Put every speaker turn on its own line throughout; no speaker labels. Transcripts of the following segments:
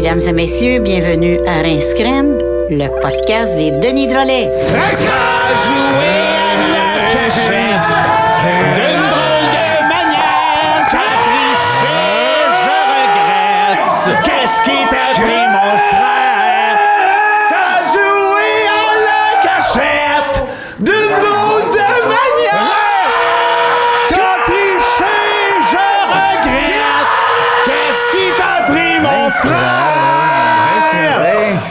Mesdames et messieurs, bienvenue à Rince Crème, le podcast des Denis Drolet.
Rince Crème! Jouer à la cachette d'une drôle de manière. T'as triché, je regrette. Qu'est-ce qui t'a pris, mon frère? T'as joué à la cachette d'une drôle de manière. T'as triché, je regrette. Qu'est-ce qui t'a pris, mon frère?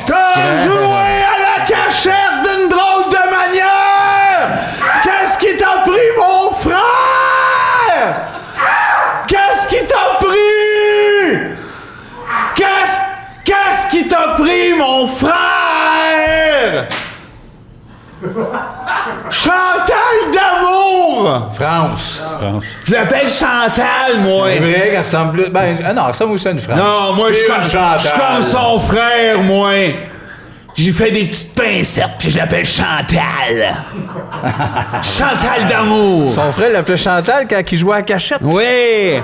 T'as joué à la cachette d'une drôle de manière! Qu'est-ce qui t'a pris, mon frère? Qu'est-ce qui t'a pris? Qu'est-ce qui t'a pris, mon frère? Chantal d'amour!
France.
Je l'appelle Chantal, moi.
C'est vrai qu'elle ressemble plus. Ben, non, elle ressemble aussi à une France.
Non, moi, je suis
Chantal.
comme son frère, moi. J'ai fait des petites pincettes, puis je l'appelle Chantal. Chantal d'amour.
Son frère l'appelait Chantal quand il jouait à la cachette.
Oui. Et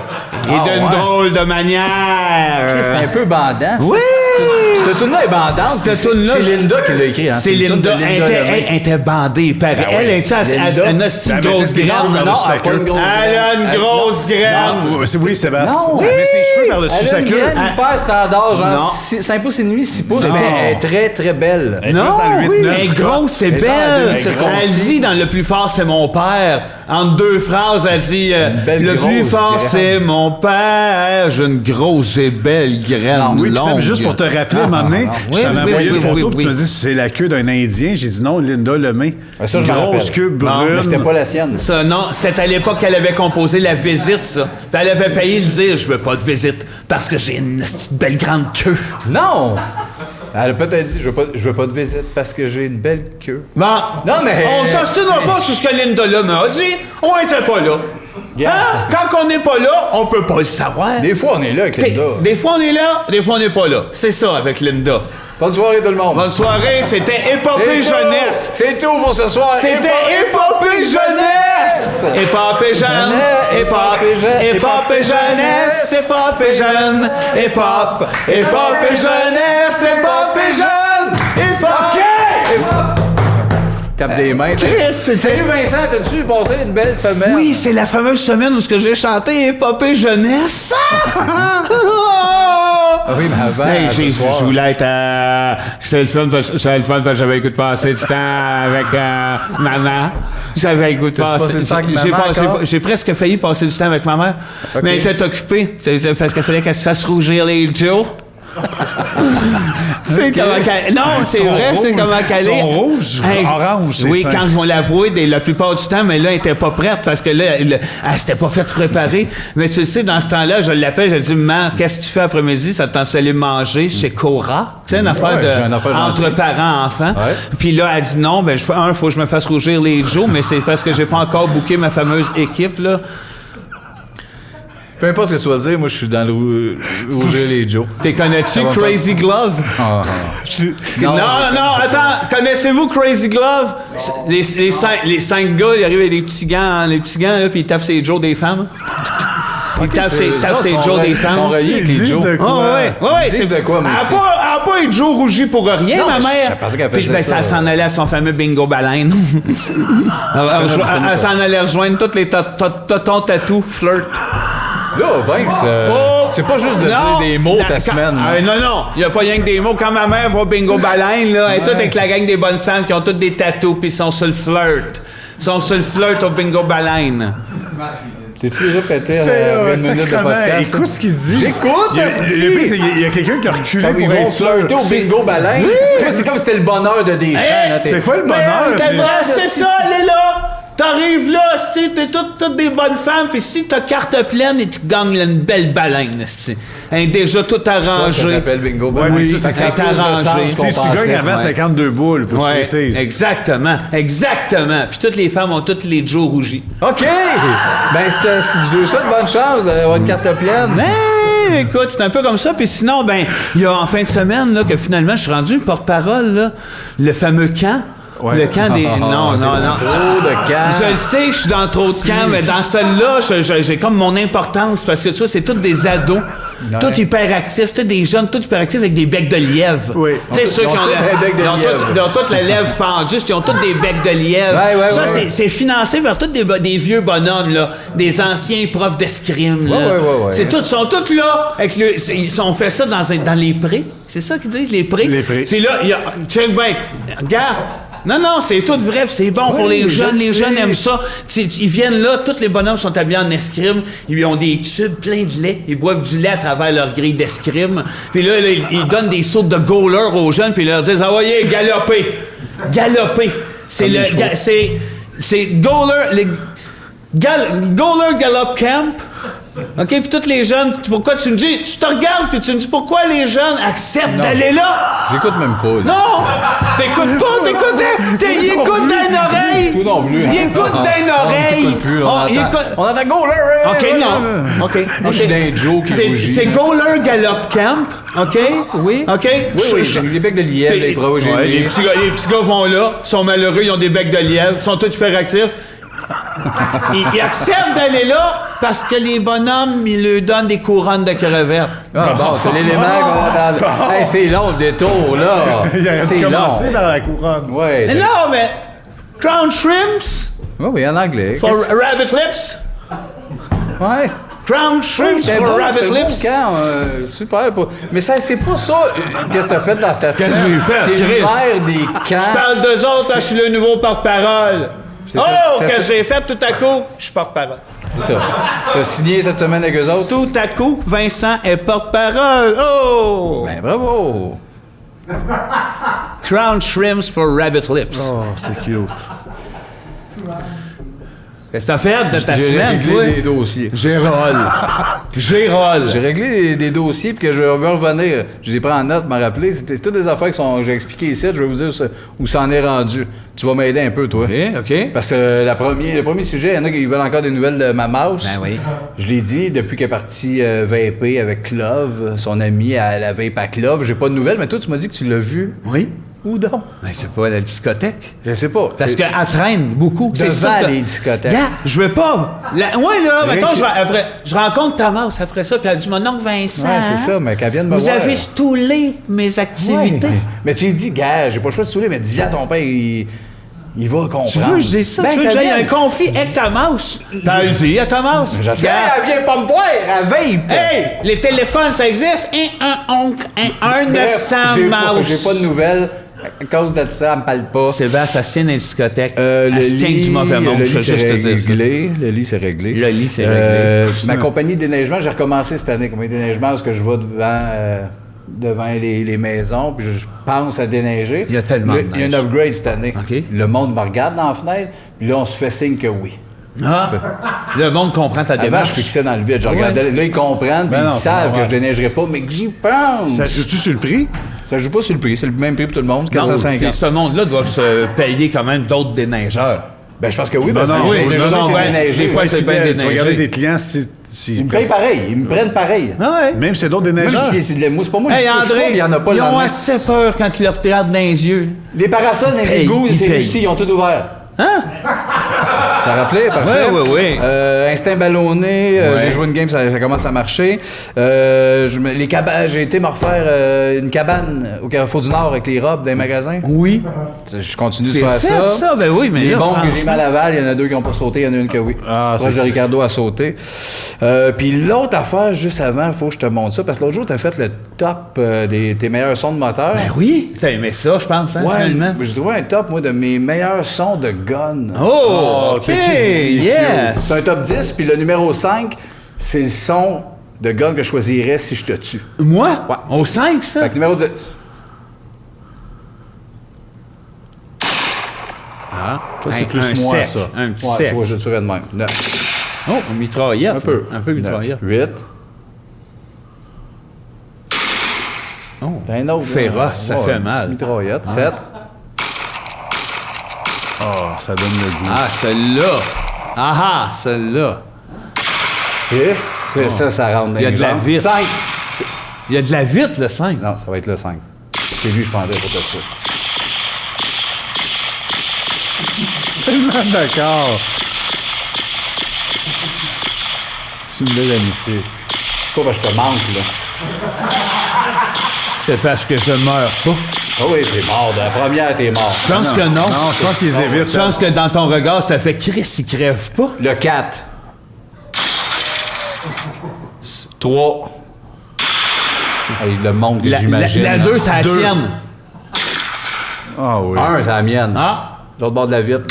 d'une drôle de manière.
C'est un peu bandant.
Oui.
Cette tune-là est bandante.
Cette tune-là,
c'est Linda qui l'a écrit. Hein.
C'est
une tune de
Linda. Elle était bandée. Pareil.
Ben
Elle
oui.
était elle a une grosse graine.
Non, elle a pas une grosse
Elle a une grosse graine.
C'est oui, Sébastien.
Non,
Elle met ses cheveux par-dessus
Elle a
sa
une
queue.
graine hyper standard, genre
Non.
5 pouces et demi, 6 pouces,
Non.
mais elle est très, très belle.
Elle est
Non,
plus dans le 8-9,
elle est
quoi.
grosse, c'est
Elle est genre à
belle.
demi-circoncis.
Elle dit dans le plus fort, c'est mon père. Entre deux phrases, elle dit
belle
le plus
grosse
fort,
graine.
c'est mon père. J'ai une grosse et belle graine
Oui, puis
longue.
Seb, juste pour te rappeler, à un moment donné,
Oui,
je t'avais
oui,
envoyé
oui,
une photo,
oui,
puis tu
oui.
m'as dit c'est la queue d'un Indien. J'ai dit non, Linda Lemay.
Ah, ça, je
Une
me
grosse
rappelle.
queue brune.
Mais c'était pas la sienne.
Ça, non, c'est à l'époque qu'elle avait composé La Visite, ça. Puis elle avait failli le dire, je veux pas de visite, parce que j'ai une petite belle grande queue.
Non! Elle a peut-être dit, je veux pas de visite parce que j'ai une belle queue.
Bon.
Non, mais-
On s'obstinera pas sur ce que Linda Lemay a dit. On était pas là.
Yeah.
Hein? Quand on n'est pas là, on peut pas le savoir.
Des fois, on est là avec Linda.
Des fois, on est là, des fois, on n'est pas là. C'est ça avec Linda.
Bonne soirée, tout le monde.
Bonne soirée, c'était Épopée
C'est tout.
Jeunesse.
C'est tout pour ce soir.
C'était Épopée Jeunesse. Épopée jeune, épopée jeune, épopée jeunesse, épopée jeune, épopée jeunesse, épopée jeune, épopée.
Tape des mains.
Chris, c'est-
Salut Vincent, t'as-tu passé une belle semaine?
Oui, c'est la fameuse semaine où ce que j'ai chanté Épopée jeunesse.
Ah oui, mais avant,
Hey,
ce soir.
je voulais être c'était le fun parce que j'avais le goût de passer du temps avec maman. J'avais le goût de
T'as-tu
passer.
passé du temps avec maman encore?
J'ai presque failli passer du temps avec ma mère.
Ok.
Mais elle était occupée. Parce qu'il fallait qu'elle se fasse rougir les Joe. C'est comment qu'elle... Non, c'est
Sont
vrai, c'est
rouges.
comment qu'elle est.
Sont rouges, orange, c'est
Oui,
ça.
quand on l'avouait, la plupart du temps, mais là, elle était pas prête parce que là, elle s'était pas faite préparer. Mais tu sais, dans ce temps-là, je l'appelle, je dis, maman, qu'est-ce que tu fais après-midi? Ça te tente d'aller manger chez Cora? Tu sais, une affaire
Ouais, j'ai une affaire
entre
gentille.
parents-enfants.
Ouais.
Puis là, elle dit non, ben, faut que je me fasse rougir les Joe, mais c'est parce que j'ai pas encore booké ma fameuse équipe, là.
Peu importe ce que tu vas dire, moi je suis dans le rougir les Joe.
T'es connais-tu
va me
Crazy Glove?
Ah,
Non, attends, connaissez-vous Crazy Glove? Les cinq gars, ils arrivent avec des petits gants, là, puis ils tapent ses Joe des femmes. Ils tapent ses Joe des femmes.
Sont reliés avec
Ils
les
disent
Joe.
de quoi?
Ouais,
Ils disent de quoi, moi aussi.
Elle a pas eu Joe rougi pour rien,
Non,
ma
mais
mère.
je pensais qu'elle
Puis,
faisait
ben,
ça.
ça s'en allait à son fameux bingo baleine. Elle s'en allait rejoindre toutes les totons tatou flirt.
Là, Vince, c'est pas juste de dire des mots ta semaine. là.
Non, il y a pas rien que des mots. Quand ma mère va au bingo baleine, là, elle est toute avec la gang des bonnes femmes qui ont toutes des tatous, puis ils sont sur le flirt. Ils sont sur le flirt au bingo baleine.
T'es-tu déjà pété à
Mais
une minute de
sacrément,
podcast?
écoute ce qu'ils disent.
J'écoute,
Il y a-
esti.
le pire, c'est qu'il y a quelqu'un qui a reculé
Ça,
pour
ils vont
être sûr.
flirter au bingo baleine. Toi, c'est comme si c'était le bonheur de Deschamps. là, t'es-
C'est quoi le bonheur?
C'est ça, elle est là. T'arrives là, c'ti, t'es toutes des bonnes femmes, puis si t'as carte pleine, et tu gagnes une belle baleine, c'ti. Elle est déjà tout
Ça
arrangée.
s'appelle bingo
Ouais,
baleine.
mais
Oui,
ça,
c'est
c'est
arrangé.
Si tu gagnes avant 52 boules, faut que tu
Ouais,
précises.
exactement. Puis toutes les femmes ont toutes les Joe rougis.
OK! Ben, je lui souhaite bonne chance d'avoir une carte pleine.
Mais écoute, c'est un peu comme ça. Puis sinon, ben, il y a en fin de semaine là, que finalement, je suis rendu porte-parole, là, le fameux camp.
Ouais.
Le camp des... Non.
Trop de camp.
Je le sais, je suis dans trop de camps, mais dans celle-là, j'ai comme mon importance parce que tu vois, c'est tous des ados, tous hyperactifs, tous des jeunes, tous hyperactifs avec des becs de lièvre.
Oui.
Tu sais, ceux qui ont
un bec de lièvre.
ils ont toutes la lèvre fendue, ils ont tous des becs de lièvre.
Ouais,
ça,
ouais.
c'est financé vers tous des vieux bonhommes, là, des anciens profs d'escrime. Là.
Ouais.
Ils sont tous là, ils ont fait ça dans les prés. C'est ça qu'ils disent, les prés?
Les prés.
Puis là, check bien, regarde. Non, c'est tout vrai, puis c'est bon pour les jeunes. Les jeunes aiment ça. Ils viennent là, tous les bonhommes sont habillés en escrime. Ils ont des tubes pleins de lait. Ils boivent du lait à travers leur grille d'escrime. Puis là, ils donnent des sautes de goaler aux jeunes, puis ils leur disent « Ah voyez, galopez! Galopez! » C'est goaler... Goaler Gallop Camp. OK, puis tous les jeunes, pourquoi tu me dis... Tu te regardes, puis tu me dis pourquoi les jeunes acceptent d'aller là?
J'écoute même pas. Là.
Non! T'écoutes pas, il écoute d'une oreille!
Tout non plus.
Il écoute d'une oreille!
On écoute plus, on entend Goaler!
OK, non. OK.
Moi, je suis d'un Joe qui rougit.
C'est Goaler Gallop Camp, OK? Oui. OK?
Oui, j'ai des becs de lièvre, les bras, j'ai
les petits gars vont là, sont malheureux, ils ont des becs de lièvre, sont tous hyperactifs. Ils acceptent d'aller là parce que les bonhommes, ils leur donnent des couronnes de crevettes.
Ah bon, c'est l'élément qu'on entend. Hey, c'est long le détour, là.
Il aurait
C'est
dû commencer
long.
dans la couronne.
Ouais.
Non, mais Crown Shrimps
Oui, en anglais.
for Rabbit Lips.
Ouais.
Crown Shrimps
C'était
for
beau,
Rabbit
c'était beau
Lips.
camp, super. Mais ça, c'est pas ça. Qu'est-ce que t'as fait dans ta semaine?
Qu'est-ce que j'ai fait,
T'es
Chris?
le maire des camps.
Je parle d'eux autres, je suis le nouveau porte-parole.
C'est
Oh,
ça,
que
ça-
j'ai fait tout à coup, je suis porte-parole.
C'est ça. T'as signé cette semaine avec eux autres?
Tout à coup, Vincent est porte-parole. Oh!
Ben, bravo.
Crown Shrimps for Rabbit Lips.
Oh, c'est cute.
Qu'est-ce que t'as fait de ta
J'ai
semaine, toi?
réglé des dossiers.
Gérol.
J'ai réglé des dossiers puis que je veux revenir. Je les ai pris en note, me rappeler. C'est toutes des affaires que j'ai expliquées ici. Je vais vous dire où ça en est rendu. Tu vas m'aider un peu, toi.
OK.
Parce que le premier sujet, il y en a qui veulent encore des nouvelles de ma mouse.
Ben oui.
Je l'ai dit, depuis qu'elle est partie vaper avec Clove, son amie, elle a vape à Clove. J'ai pas de nouvelles, mais toi, tu m'as dit que tu l'as vu.
Oui.
Où donc?
Ben, c'est pas la discothèque.
Je sais pas.
Parce qu'elle traîne beaucoup. C'est
Devant
ça que-
les discothèques.
Gars, je veux pas. Ouais, là, mettons, je rencontre Thomas, ça ferait ça, puis elle dit, mon oncle Vincent.
Ouais, c'est ça, mais qu'elle vienne me
Vous
voir.
avez stoulé mes activités.
Mais tu lui dis, gars, j'ai pas le choix de saouler, mais dis à ton père, il va comprendre.
Tu veux que je dise ça?
Ben,
tu veux que
qu'elle
j'aille à un
vienne.
conflit avec ta mouse? Vas-y, à ta mouse.
Je sais, elle vient pas me voir, elle vape.
Hey, les téléphones, ça existe? 1-900
J'ai
mouse.
pas de nouvelles. À cause de ça, elle me parle pas.
Sébastien assienne à une discothèque.
Le
Elle se tient
lit,
du mauvais monde,
le
je veux
lit,
juste
c'est
te dire ça.
réglé. Le lit, c'est réglé.
Le lit, c'est réglé.
Ma compagnie de déneigement, j'ai recommencé cette année. Compagnie de déneigement, parce que je vais devant les maisons, puis je pense à déneiger.
Il y a tellement de
Il y a un
neige.
upgrade cette année.
OK.
Le monde me regarde dans la fenêtre, puis là, on se fait signe que oui.
Ah! Le monde comprend ta
Avant, je
démarche.
fixais dans le vide. Je regardais. Là, ils comprennent, puis
Ben non,
ils
c'est
savent
normal.
que je déneigerai pas, mais que j'y pense.
Ça joue-tu sur le prix?
Ça joue pas sur le prix. C'est le même prix pour tout le monde,
Non,
450.
puis ce monde-là doit se payer quand même d'autres déneigeurs.
Ben, je pense que oui, parce
Non,
que
non,
j'ai
oui,
déjà
non,
c'est
non,
déneigé.
des fois,
Ouais,
c'est
Fidèle,
bien
tu vas
déneigé.
regarder des clients si
Ils me payent pareil. Ils me prennent pareil.
Ah ouais.
même si c'est d'autres
Même
déneigeurs.
si c'est de la mousse. C'est pas moi,
Hey
je touche pas,
André,
mais il y en a pas le
ils ont
lendemain.
assez peur quand ils leur regardent dans les yeux.
Les parasols dans les
Paye,
égouts,
ils
c'est
payent.
réussi, ils ont tout ouvert.
Hein?
T'as rappelé? Parfait.
Oui.
Instinct ballonné,
Ouais.
j'ai joué une game, ça commence à marcher. J'ai été me refaire une cabane au Carrefour du Nord avec les robes des magasins.
Oui.
Je continue de
C'est
faire
fait, ça, ben oui, mais
les
là,
bombes que j'ai mis
franchement-
à Laval, il y en a deux qui n'ont pas sauté, il y en a une que oui.
Ah,
Proche
c'est-
de Ricardo a sauté. Puis l'autre affaire, juste avant, il faut que je te montre ça, parce que l'autre jour, tu as fait le top tes meilleurs sons de moteur.
Ben oui. T'as aimé ça, je pense, hein, finalement.
J'ai trouvé un top, moi, de mes meilleurs sons de gun.
Oh, OK,
qui-
yes.
C'est un top 10, puis le numéro 5, c'est le son de gun que je choisirais si je te tue.
Moi?
Ouais.
Au 5, ça?
Fait que numéro 10.
Ah,
Ça, c'est plus moi,
sec,
ça.
Un petit
Ouais,
sec.
toi, je le tuerais de même. 9.
Oh, une mitraillette.
Un peu.
Un peu mitraillette.
8.
Oh.
T'as un autre.
Féroce,
là.
ça
Ouais,
fait
une
mal.
petite mitraillette. 7.
Oh, ça donne le goût.
Ah, celle-là. Ah, celle-là.
6. Ça rentre dans
Il y a
les
de la
jambes.
vitre.
5.
Il y a de la vitre, le 5.
Non, ça va être le 5. C'est lui, je prendrais pour tout ça.
tellement d'accord. C'est une belle amitié.
C'est pas parce que je te manque, là.
C'est parce que je meurs pas.
Ah oui, t'es mort. De la première, t'es mort.
Je pense que non.
Non, je pense qu'ils évitent.
Je pense que dans ton regard, ça fait Chris, il crève pas.
Le 4. 3. Hey, le monde que j'imagine.
La
là.
2, c'est la tienne.
Ah oui.
1, c'est la mienne.
Ah!
L'autre bord de la vitre.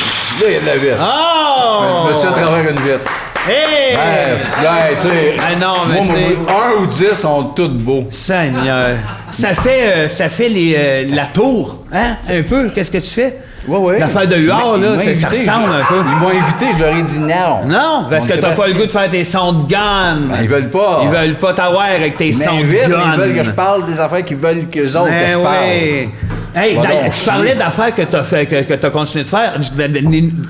Là, il y a de la vitre.
Oh!
Je me suis à travers une vitre.
Hey!
Là, tu sais.
Ah non, mais
moi,
tu sais-
1 ou 10 sont tous beaux.
Seigneur. Ça fait la tour, hein? Un peu. Qu'est-ce que tu fais?
Ouais.
L'affaire de Huard, là, ça ressemble un peu.
Ils m'ont invité, je leur ai dit non.
Non, parce
On
que
sait
t'as pas le
si-
goût de faire tes sons de gun.
Ben, ils veulent pas.
Ils veulent pas t'avoir avec tes
Ils
sons de
m'invitent, mais
gun.
ils veulent que je parle des affaires qu'ils veulent qu'eux autres que je parle.
Ouais. Hey,
Va
d'ailleurs,
donc
tu
chier.
parlais d'affaires que t'as fait, que t'as continué de faire. Tu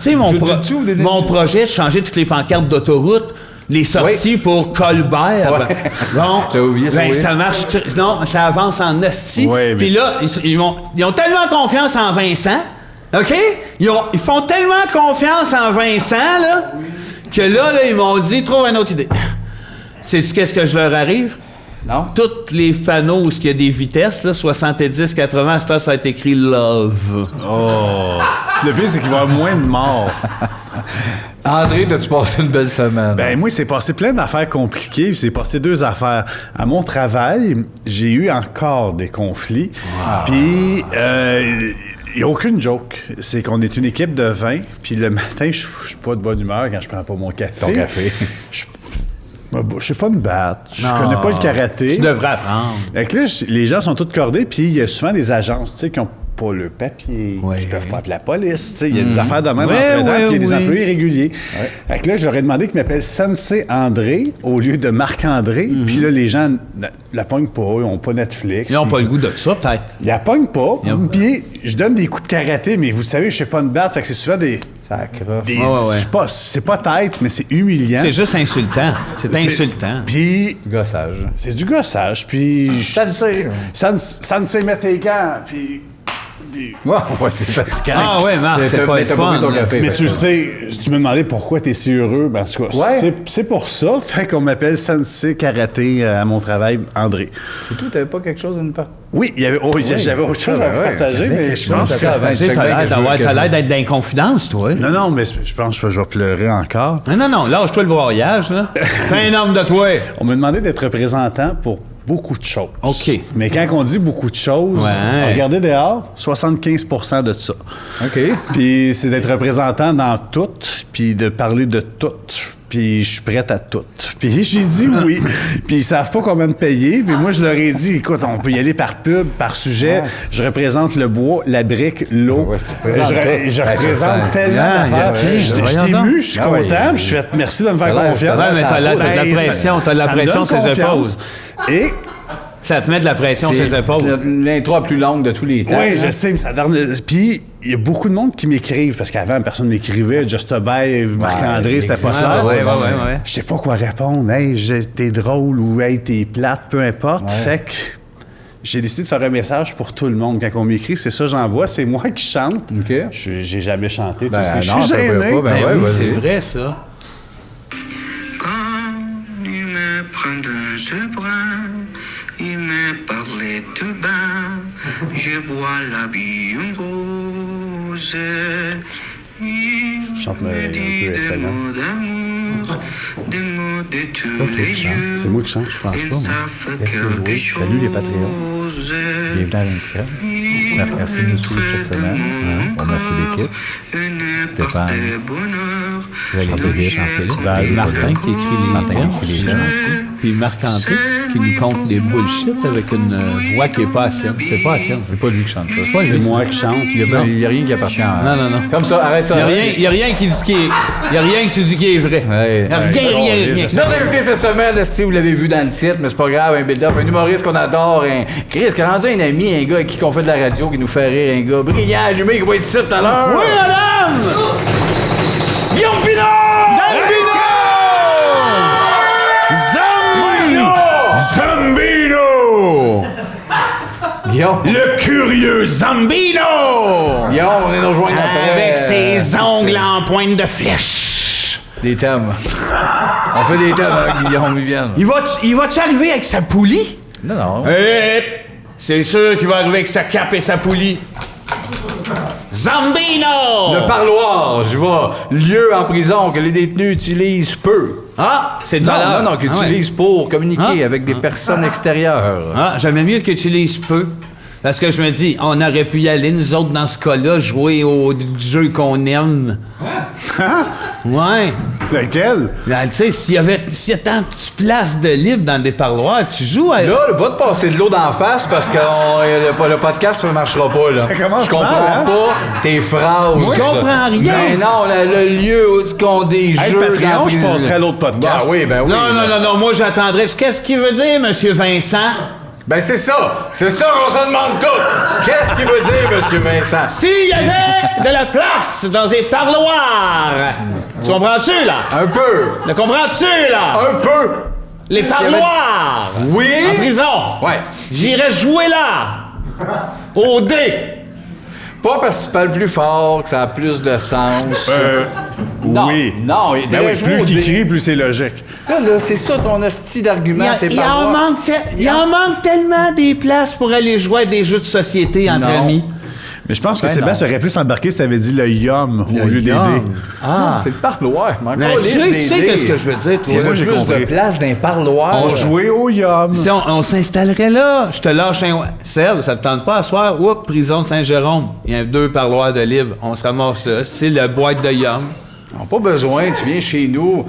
sais,
Jujutsu ou des
mon
ninjas?
projet de changer toutes les pancartes d'autoroute, les sorties pour Colbert.
Ouais.
Bon,
J'avais oublié ça,
ben,
oui.
ça marche. Non, ça avance en hostie.
Ouais, mais
Puis là, ils ont tellement confiance en Vincent, OK? Ils font tellement confiance en Vincent, là, que là, ils m'ont dit, trouve une autre idée. Sais-tu qu'est-ce que je leur arrive?
Non?
Toutes les fanaux où il y a des vitesses, là, 70, 80, à cette heure, ça a été écrit Love.
Oh. Le pire, c'est qu'il va y avoir moins de morts.
André, t'as-tu passé une belle semaine?
Ben moi, il s'est passé plein d'affaires compliquées, puis il s'est passé 2 affaires. À mon travail, j'ai eu encore des conflits, puis il n'y a aucune joke. C'est qu'on est une équipe de 20, puis le matin, je suis pas de bonne humeur quand je prends pas mon café.
Ton café.
Je sais pas me battre, je
Non.
connais pas le karaté.
Tu devrais apprendre.
Fait que là, les gens sont tous cordés, puis il y a souvent des agences, tu sais, qui ont pas le papier,
Ouais.
qui peuvent pas appeler la police, tu sais, il y a des affaires de même
Ouais,
entre-temps,
ouais,
puis il y a des
oui.
employés réguliers. Fait que là, je leur ai demandé qu'ils m'appellent Sensei André au lieu de Marc-André, puis là, les gens la pognent pas, ils ont pas Netflix.
Ils n'ont pas le goût de ça, peut-être.
Ils la pognent pas,
ont-
puis je donne des coups de karaté, mais vous savez, je sais pas me battre, fait que c'est souvent des...
Ça accroche.
Ouais.
C'est pas tête, mais c'est humiliant.
C'est juste insultant. C'est insultant.
Puis
Gossage.
c'est du gossage, puis...
Ça le sait.
Sensei, mets tes gants, puis...
Ouais, c'est fatigant.
Ah ouais, Marc, c'est pas
mais
le
t'as pas
fun,
bu ton
là.
café.
Mais
fait
tu le
que-
sais, tu me demandais pourquoi t'es si heureux. Ben, en tout cas,
Ouais.
c'est pour ça. Fait qu'on m'appelle Sensei Karaté à mon travail, André.
Surtout, t'avais pas quelque chose à nous partager?
Oui, j'avais autre chose à vous partager, mais je pense que...
ça avant.
T'as l'air d'être dans les confidences, toi.
Non, non, mais je pense que je vais pleurer encore.
Non, lâche-toi le broyage, là. Fais un homme de toi.
On m'a demandé d'être représentant pour beaucoup de choses.
OK.
Mais quand on dit beaucoup de choses,
Ouais.
regardez dehors, 75% de ça.
OK.
Puis c'est d'être représentant dans tout, puis de parler de tout. Puis je suis prête à tout. Puis j'ai dit oui. Puis ils savent pas combien me payer. Puis moi, je leur ai dit, écoute, on peut y aller par pub, par sujet. Je représente le bois, la brique, l'eau.
Ouais, tu représentes tout.
Je
Ben,
représente
ça,
tellement
Ah,
d'affaires.
ok,
Je suis
voyons donc.
ému, je suis
Ah ouais,
content. Puis je fais merci de me faire
Ça a l'air-
confiance.
Ouais, mais t'as de la
Ben,
pression,
ça-
t'as de la
ça me
pression
donne
sur les
confiance. Et...
Ça te met de la pression sur les épaules.
C'est l'intro la plus longue de tous les temps.
Oui,
hein?
je sais, mais ça donne... Puis, il y a beaucoup de monde qui m'écrivent, parce qu'avant, personne m'écrivait. Just Obey, Marc-André, c'était pas ça.
Ouais.
Je sais pas quoi répondre. Hey, t'es drôle ou hey, t'es plate, peu importe. Fait que j'ai décidé de faire un message pour tout le monde. Quand on m'écrit, c'est ça, j'envoie. C'est moi qui chante.
OK.
J'ai jamais chanté, tu
Ben,
sais. Je
non,
suis
ça peut
gêné.
pas, ben
Ben
ouais,
oui,
vas-y.
c'est vrai, ça.
Quand il me prend dans ce bras, il me parlait tout bas, je bois la vie en rose. Il
Chante un
me
peu
dit des
espagnol.
mots d'amour, des mots de tous les
C'est
yeux.
moi qui chante, je pense
Ils
pas.
savent quelque chose.
Salut les patriotes. Bienvenue à l'Inscrap. Merci de nous suivre chaque semaine. On remercie l'équipe. Stéphane. Jean-Philippe,
Martin qui écrit les
Martin qui écrit les gens.
Puis Marc-André qui nous compte des bullshit avec une voix qui est pas sienne. C'est pas sienne.
C'est pas lui qui chante ça. C'est pas
C'est moi qui chante.
Il y a rien qui appartient à...
Non.
Comme ça, arrête ça.
Il y a rien qui dit qui est... Il y a rien que tu dis qui est vrai.
Ouais.
Rien.
Notre invité cette semaine, vous l'avez vu dans le titre, mais c'est pas grave, un build-up, un humoriste qu'on adore, un Chris qui a rendu un ami, un gars avec qui on fait de la radio, qui nous fait rire, un gars brillant, allumé, qui va être ici tout à l'heure.
Oui, madame!
Guillaume Pinot!
Zambino!
Guillaume!
Le curieux Zambino!
Guillaume, on est nous rejoindre après.
Avec ses Des ongles en pointe de flèche.
Des thèmes. On fait des thèmes avec Guillaume Vivienne.
Il va-tu arriver avec sa poulie?
Non.
C'est sûr qu'il va arriver avec sa cape et sa poulie. Zambino!
Le parloir, je vois. Lieu en prison que les détenus utilisent peu.
Ah, c'est de valeur.
Non, qu'ils utilisent pour communiquer avec des personnes extérieures.
Ah, j'aimais mieux qu'ils utilisent peu. Parce que je me dis, on aurait pu y aller, nous autres, dans ce cas-là, jouer au jeu qu'on aime. Ouais.
Lequel?
Là, tu sais, s'il y a tant de places de livres dans des parloirs, tu joues à...
Là, va te passer de l'eau d'en face parce que le podcast ne marchera pas, là.
Ça commence
Je comprends
mal, hein?
pas tes phrases.
Je comprends rien.
Mais non, le lieu où ils ont des
Hey,
jeux...
Patreon,
dans-
je passerai à l'autre podcast.
Ben oui.
Non, moi j'attendrais. Qu'est-ce qu'il veut dire, Monsieur Vincent?
Ben c'est ça qu'on se demande tout. Qu'est-ce qu'il veut dire, Monsieur Vincent?
S'il y avait de la place dans les parloirs, tu comprends-tu, là?
Un peu.
Le comprends-tu, là?
Un peu.
Les
S'il y avait-
parloirs!
Oui.
En prison!
Ouais.
J'irais jouer là! Au dé!
Pas parce que tu parles plus fort, que ça a plus de sens. Non,
Oui.
non, il
Ben
devrait
oui,
jouer
plus
au
qu'il
dé.
crie, plus c'est logique.
Là, c'est ça ton hostie d'argument, c'est
Il
pas
en
moi.
manque tellement des places pour aller jouer à des jeux de société entre
Non.
amis.
Mais je pense que
Ben
Sébastien aurait plus embarqué si t'avais dit le yum au lieu des dés.
Ah, c'est le parloir.
Mais tu sais qu'est-ce que je veux dire, toi?
S'il y avait
Moi, j'ai
plus
compris.
de place d'un parloir.
On jouait au yum.
Si on s'installerait là, je te lâche un... Seb, ça te tente pas à soir? Oups, prison de Saint-Jérôme. Il y a 2 parloirs de livres. On se ramasse là. C'est le boîte de yum.
On n'a pas besoin, tu viens chez nous.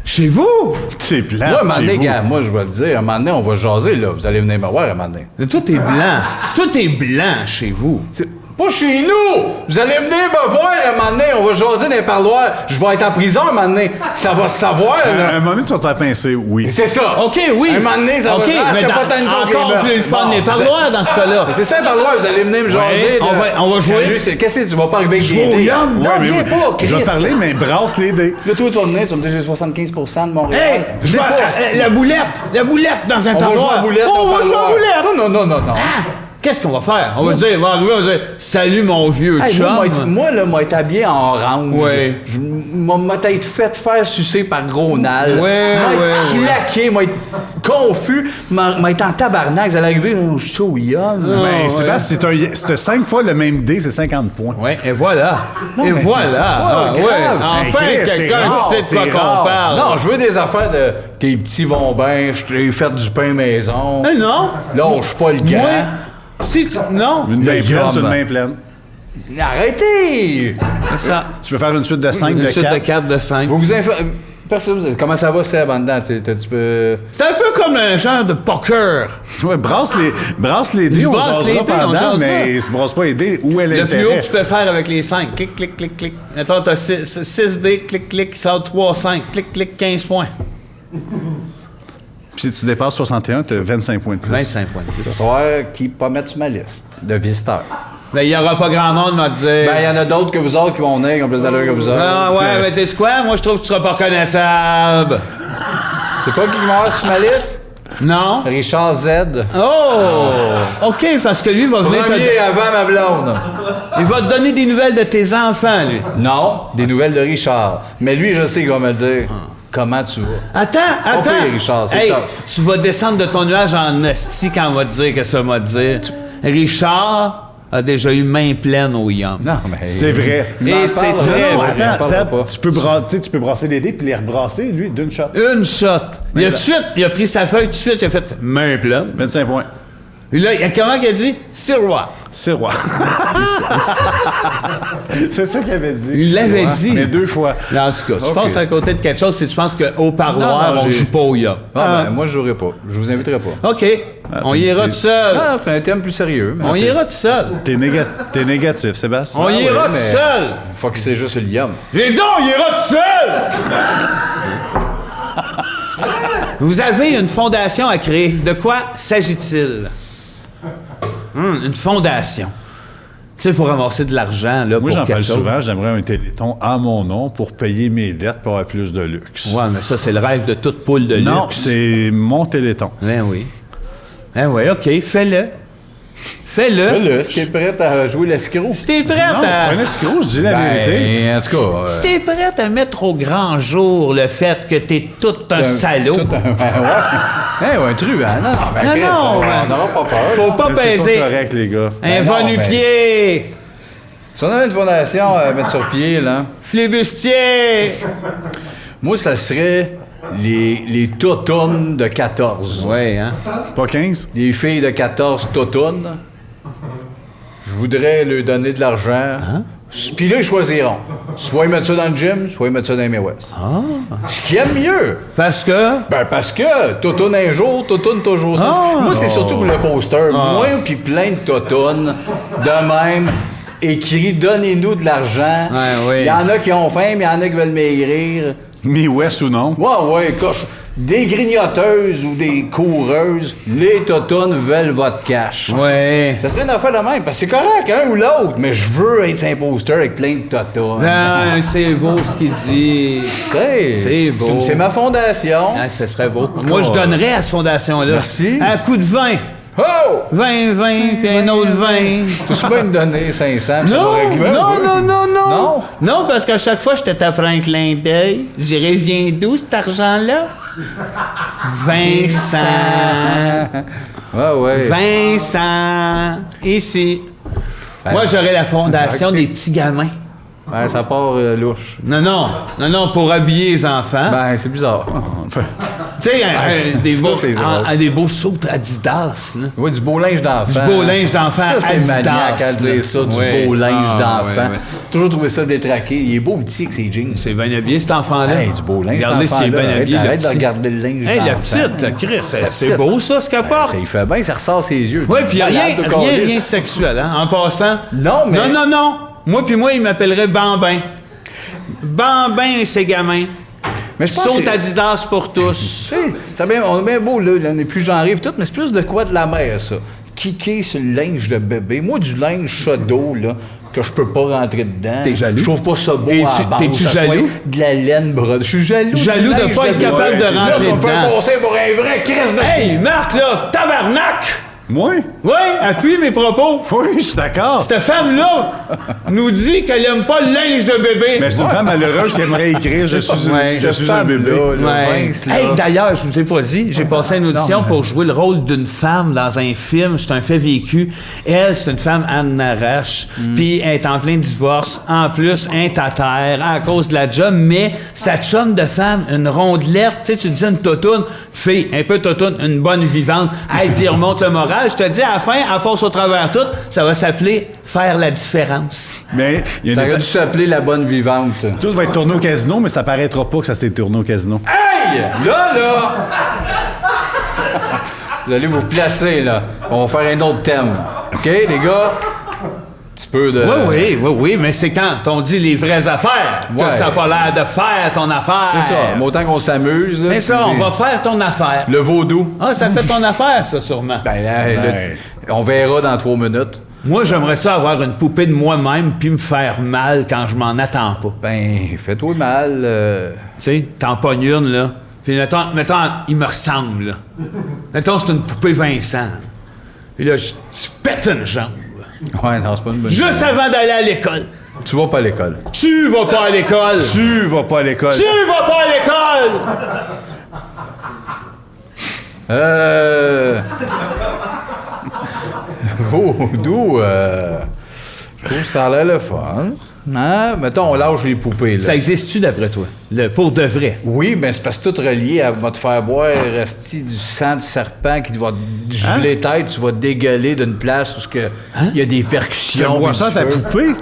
Chez vous?
C'est plat.
Moi, un moment donné, gars, moi, je vais te dire, un moment donné, on va jaser, là. Vous allez venir me voir, un moment donné.
Tout est blanc. Tout est blanc chez vous.
C'est pas chez nous! Vous allez venir me voir, un moment donné, on va jaser dans les parloirs. Je vais être en prison, un moment donné. Ça va se savoir,
À un
là.
moment donné, tu vas te faire pincer, oui.
C'est ça.
OK, oui.
Un moment donné, ça
OK,
va faire.
mais
C'était pas tant de joke, les
encore
meurtres.
plus le fun,
Bon,
les parloirs dans ce cas-là.
Mais c'est ça, un parloir, vous allez venir me jaser.
Ouais,
là.
on va jouer.
Salut, qu'est-ce que tu vas pas arriver avec
Jouer
des
au
dés?
yum.
Non,
mais
viens
oui.
pas, Chris.
Je vais te parler, mais brasse les dés.
Là, toi, tu vas venir, tu vas me dire j'ai 75% de Montréal.
Hey,
Je
je
veux
vois
pas,
la boulette dans un
on va jouer
parloir.
à boulette.
Oh, on va jouer à boulette.
Non.
Ah, qu'est-ce qu'on va faire? On va dire, on va dire, salut mon vieux
Hey,
chum.
moi, là, moi, être habillé en orange.
Ouais.
Je m'a peut-être fait faire sucer par gros Nal.
Ouais,
M'a être
ouais,
claqué, m'a être confus, m'a être en tabarnak. Vous allez arriver, là, je suis au yum.
Ben, Sébastien, si t'as 5 fois le même dé, c'est 50 points.
Ouais, et voilà. Et
mais
voilà.
c'est pas
Ah,
grave.
ouais.
Ben,
Enfin,
Chris, c'est
quelqu'un
rare,
qui sait de
c'est
quoi
rare.
qu'on parle.
Non, je veux des affaires de tes petits vont bien, je t'ai fait du pain maison.
Non.
Lâche pas le gars.
Moi, si tu... Non.
Une main
Le
pleine
yum.
sur une main pleine.
Arrêtez!
C'est ça.
Tu peux faire une suite de 5
Une
de
suite de
4.
4 de 5.
Vous comment ça va, Seb, en dedans? Tu peux...
C'est un peu comme un genre de poker.
Ouais, brasse les dés,
Tu
on
brasses les
jasera
dés, on
pendant,
jasera.
mais se brasse pas les dés. Où est
Le plus haut
l'intérêt?
que tu peux faire avec les 5. Clic, clic, clic, clic. Attends, t'as 6 dés, clic, clic, qui sort 3, 5. Clic, clic, 15 points.
Puis si tu dépasses 61, t'as 25 points de plus.
25 points de plus.
Ce soir, qui pas mettre sur ma liste de visiteurs?
Ben, il n'y aura pas grand monde, m'a dit.
Ben, il y en a d'autres que vous autres qui vont venir, qui ont plus d'allure que vous autres.
Ah ouais, mais c'est quoi? Moi, je trouve que tu seras pas reconnaissable.
C'est pas qui va avoir sur ma liste?
Non?
Richard Z.
Oh! OK, parce que lui va venir
Premier avant ma blonde.
Il va te donner des nouvelles de tes enfants, lui.
Non, des nouvelles de Richard. Mais lui, je sais qu'il va me dire comment tu vas.
Attends.
pire, Richard, c'est
Hey,
tough.
tu vas descendre de ton nuage en hostie quand on va te dire qu'est-ce que ça va te dire. Richard a déjà eu main pleine au yum.
Non, mais...
C'est vrai.
Et c'est très
Non,
vrai.
attends, Seb,
pas.
tu peux brasser les dés puis les rebrasser, lui, d'une shot.
Une shot. Il a pris sa feuille tout de suite, il a fait main pleine.
25 points.
Et là, comment qu'il a dit? Sirois.
C'est roi. C'est ça qu'il avait dit.
Il l'avait dit.
Mais 2 fois.
Là, en tout cas, tu
Ok.
penses à côté de quelque chose si tu penses qu'au parloir,
Non,
on
j'ai-
joue pas au yum.
Ah, ben, moi, je jouerai pas. Je vous inviterai pas.
OK. On y ira tout seul.
Ah, c'est un thème plus sérieux. mais
On y
ok.
ira tout seul.
T'es négatif, Sébastien.
On y
ouais,
ira tout
mais-
seul.
Faut que c'est juste le yum.
J'ai dit, on ira tout seul! Vous avez une fondation à créer. De quoi s'agit-il? Une fondation. Tu sais, il faut ramasser de l'argent, là,
Moi,
pour
j'en
quelque
parle
chose.
souvent. J'aimerais un téléthon à mon nom pour payer mes dettes pour avoir plus de luxe.
Ouais, mais ça, c'est le rêve de toute poule de
Non,
luxe.
c'est mon téléthon.
Ben oui. Ben oui, OK, fais-le. Fais-le.
Fais-le, si t'es prêt à jouer l'escroc.
Si t'es prêt
Non, c'est
à...
pas un escroc, je dis la vérité.
En tout cas...
Si t'es prêt à mettre au grand jour le fait que t'es tout un salaud...
Tout un... ouais. Ouais, un truand. Non, ben,
Non,
Chris,
non,
on n'aura pas peur.
Faut pas
Mais c'est
baiser.
pas correct, les gars.
Un
Ben non,
va-nu-pied.
Si on avait une fondation à mettre sur pied, là,
Flibustier.
moi, ça serait les toutounes de 14.
Ouais, hein?
Pas 15?
Les filles de 14 toutounes, je voudrais leur donner de l'argent. Puis là, ils choisiront. Soit ils mettent ça dans le gym, soit ils mettent ça dans les Mae West. Ce qui est mieux.
Parce que...
Ben, parce que toutoune un jour, toutoune toujours. Moi, c'est surtout pour le poster. Moi, puis plein de toutounes, de même, écrit « Donnez-nous de l'argent ».
Ouais, oui.
Il y en a qui ont faim, mais il y en a qui veulent maigrir.
Mais West ou non?
Ouais, coche. Des grignoteuses ou des coureuses, les toutounes veulent votre cash.
Ouais.
Ça serait une affaire de même, parce que c'est correct, un ou l'autre, mais je veux être sur un poster avec plein de toutounes.
Non, c'est beau ce qu'il dit.
Tu sais,
C'est beau.
C'est ma fondation.
Ah, ce serait beau. Moi, je donnerais à cette fondation-là.
Merci.
Un coup de 20.
Oh!
20, puis un autre 20.
Tu peux bien me donner 500, puis ça va
Non,
régler.
non. Non, parce qu'à chaque fois, j'étais à faire un clin d'œil. J'irais, viens d'où cet argent-là? Vincent.
Ouais.
Vincent. Ici. Moi, j'aurais la fondation des petits gamins.
Ouais, ça part louche.
Non, pour habiller les enfants.
Ben, c'est bizarre.
Tu sais, des beaux sauts Adidas, là.
Oui, du beau linge d'enfant.
Du beau linge d'enfant
Ça, c'est
Adidas,
maniaque à dire
là.
ça, du
Ouais.
beau linge
Ah,
d'enfant.
ouais.
Toujours trouvé ça détraqué. Il est beau petit avec ses jeans.
C'est bien habillé, cet enfant-là.
Hey, du beau linge
Regardez
d'enfant.
s'il est bien habillé, le
Arrête de
petit.
regarder le linge
Hey, la
d'enfant.
petite, là, Chris, c'est
petite.
beau, ça, ce qu'elle porte.
Ça y fait bien, ça ressort ses yeux.
Oui, puis
Malade de
rien
calice.
de sexuel, hein, en passant.
Non, mais-
Non. Moi, il m'appellerait Bambin. Bambin et ses gamins.
Mais je pense
Saute
que-
Adidas pour tous.
Tu sais, on est bien beau, là, on est plus genré et tout, mais c'est plus de quoi de la mère, ça. Kicker sur le linge de bébé. Moi, du linge chaud là, que je peux pas rentrer dedans.
T'es jaloux?
Je trouve pas ça beau
Et
à
tu-
la base,
t'es-tu
ça soit
jaloux?
de la laine brodée. Je suis jaloux.
Jaloux
du
de
linge
pas être
bébé.
capable de
Là,
rentrer
ça me fait
dedans.
passer pour un vrai Christ de...
Hey, Marc, là, tabarnak!
Moi?
Oui, appuie mes propos.
Oui, je suis d'accord.
Cette femme-là nous dit qu'elle aime pas le linge de bébé.
Mais c'est une femme malheureuse qui aimerait écrire « Je suis un bébé ».
Ouais.
Vince, là.
Hey, d'ailleurs, je vous ai pas dit, j'ai passé une audition pour jouer le rôle d'une femme dans un film, c'est un fait vécu. Elle, c'est une femme Anne Narache, puis elle est en plein divorce. En plus, elle est à terre à cause de la job, mais sa chum de femme, une rondelette, tu sais, tu disais une totoune, fille, un peu totoune, une bonne vivante. Elle dit, remonte le moral. Je te dis, à la fin, à force au travers tout, ça va s'appeler faire la différence.
Mais il y a
Ça
une
aurait dû s'appeler la bonne vivante.
Tout va être tourné au casino, mais ça paraîtra pas que ça s'est tourné au casino.
Hey! Là! Vous allez vous placer, là. On va faire un autre thème. OK, les gars? Un petit peu de...
Oui, mais c'est quand on dit les vraies affaires
Ouais.
que ça n'a pas l'air de faire ton affaire.
C'est ça. Mais autant qu'on s'amuse. là,
Mais ça, on
puis-
va faire ton affaire.
Le vaudou.
Ah, ça fait ton affaire, ça, sûrement.
Ben, là,
Ouais.
on verra dans 3 minutes.
Moi, j'aimerais ça avoir une poupée de moi-même puis me faire mal quand je m'en attends pas.
Ben, fais-toi mal.
Tu sais, t'en pognes une, là. Puis mettons, il me ressemble, là. Mettons, c'est une poupée Vincent. Puis là, je pète une jambe.
Ouais, non, c'est pas une bonne
Juste avant d'aller à l'école.
Tu vas pas à l'école.
Tu vas pas à l'école.
Tu vas pas à l'école.
Tu vas pas à l'école.
Vaudou, je trouve que ça a l'air le fun. Hein? Mettons, on lâche les poupées, là.
Ça existe-tu, d'après toi? Pour de vrai?
Oui, ben c'est parce que tout relié à va te faire boire resti du sang de serpent qui va te geler tête, tu vas dégueuler d'une place où il y a des
Tu
percussions.
bois
puis
ça à
du
ta
feu.
poupée?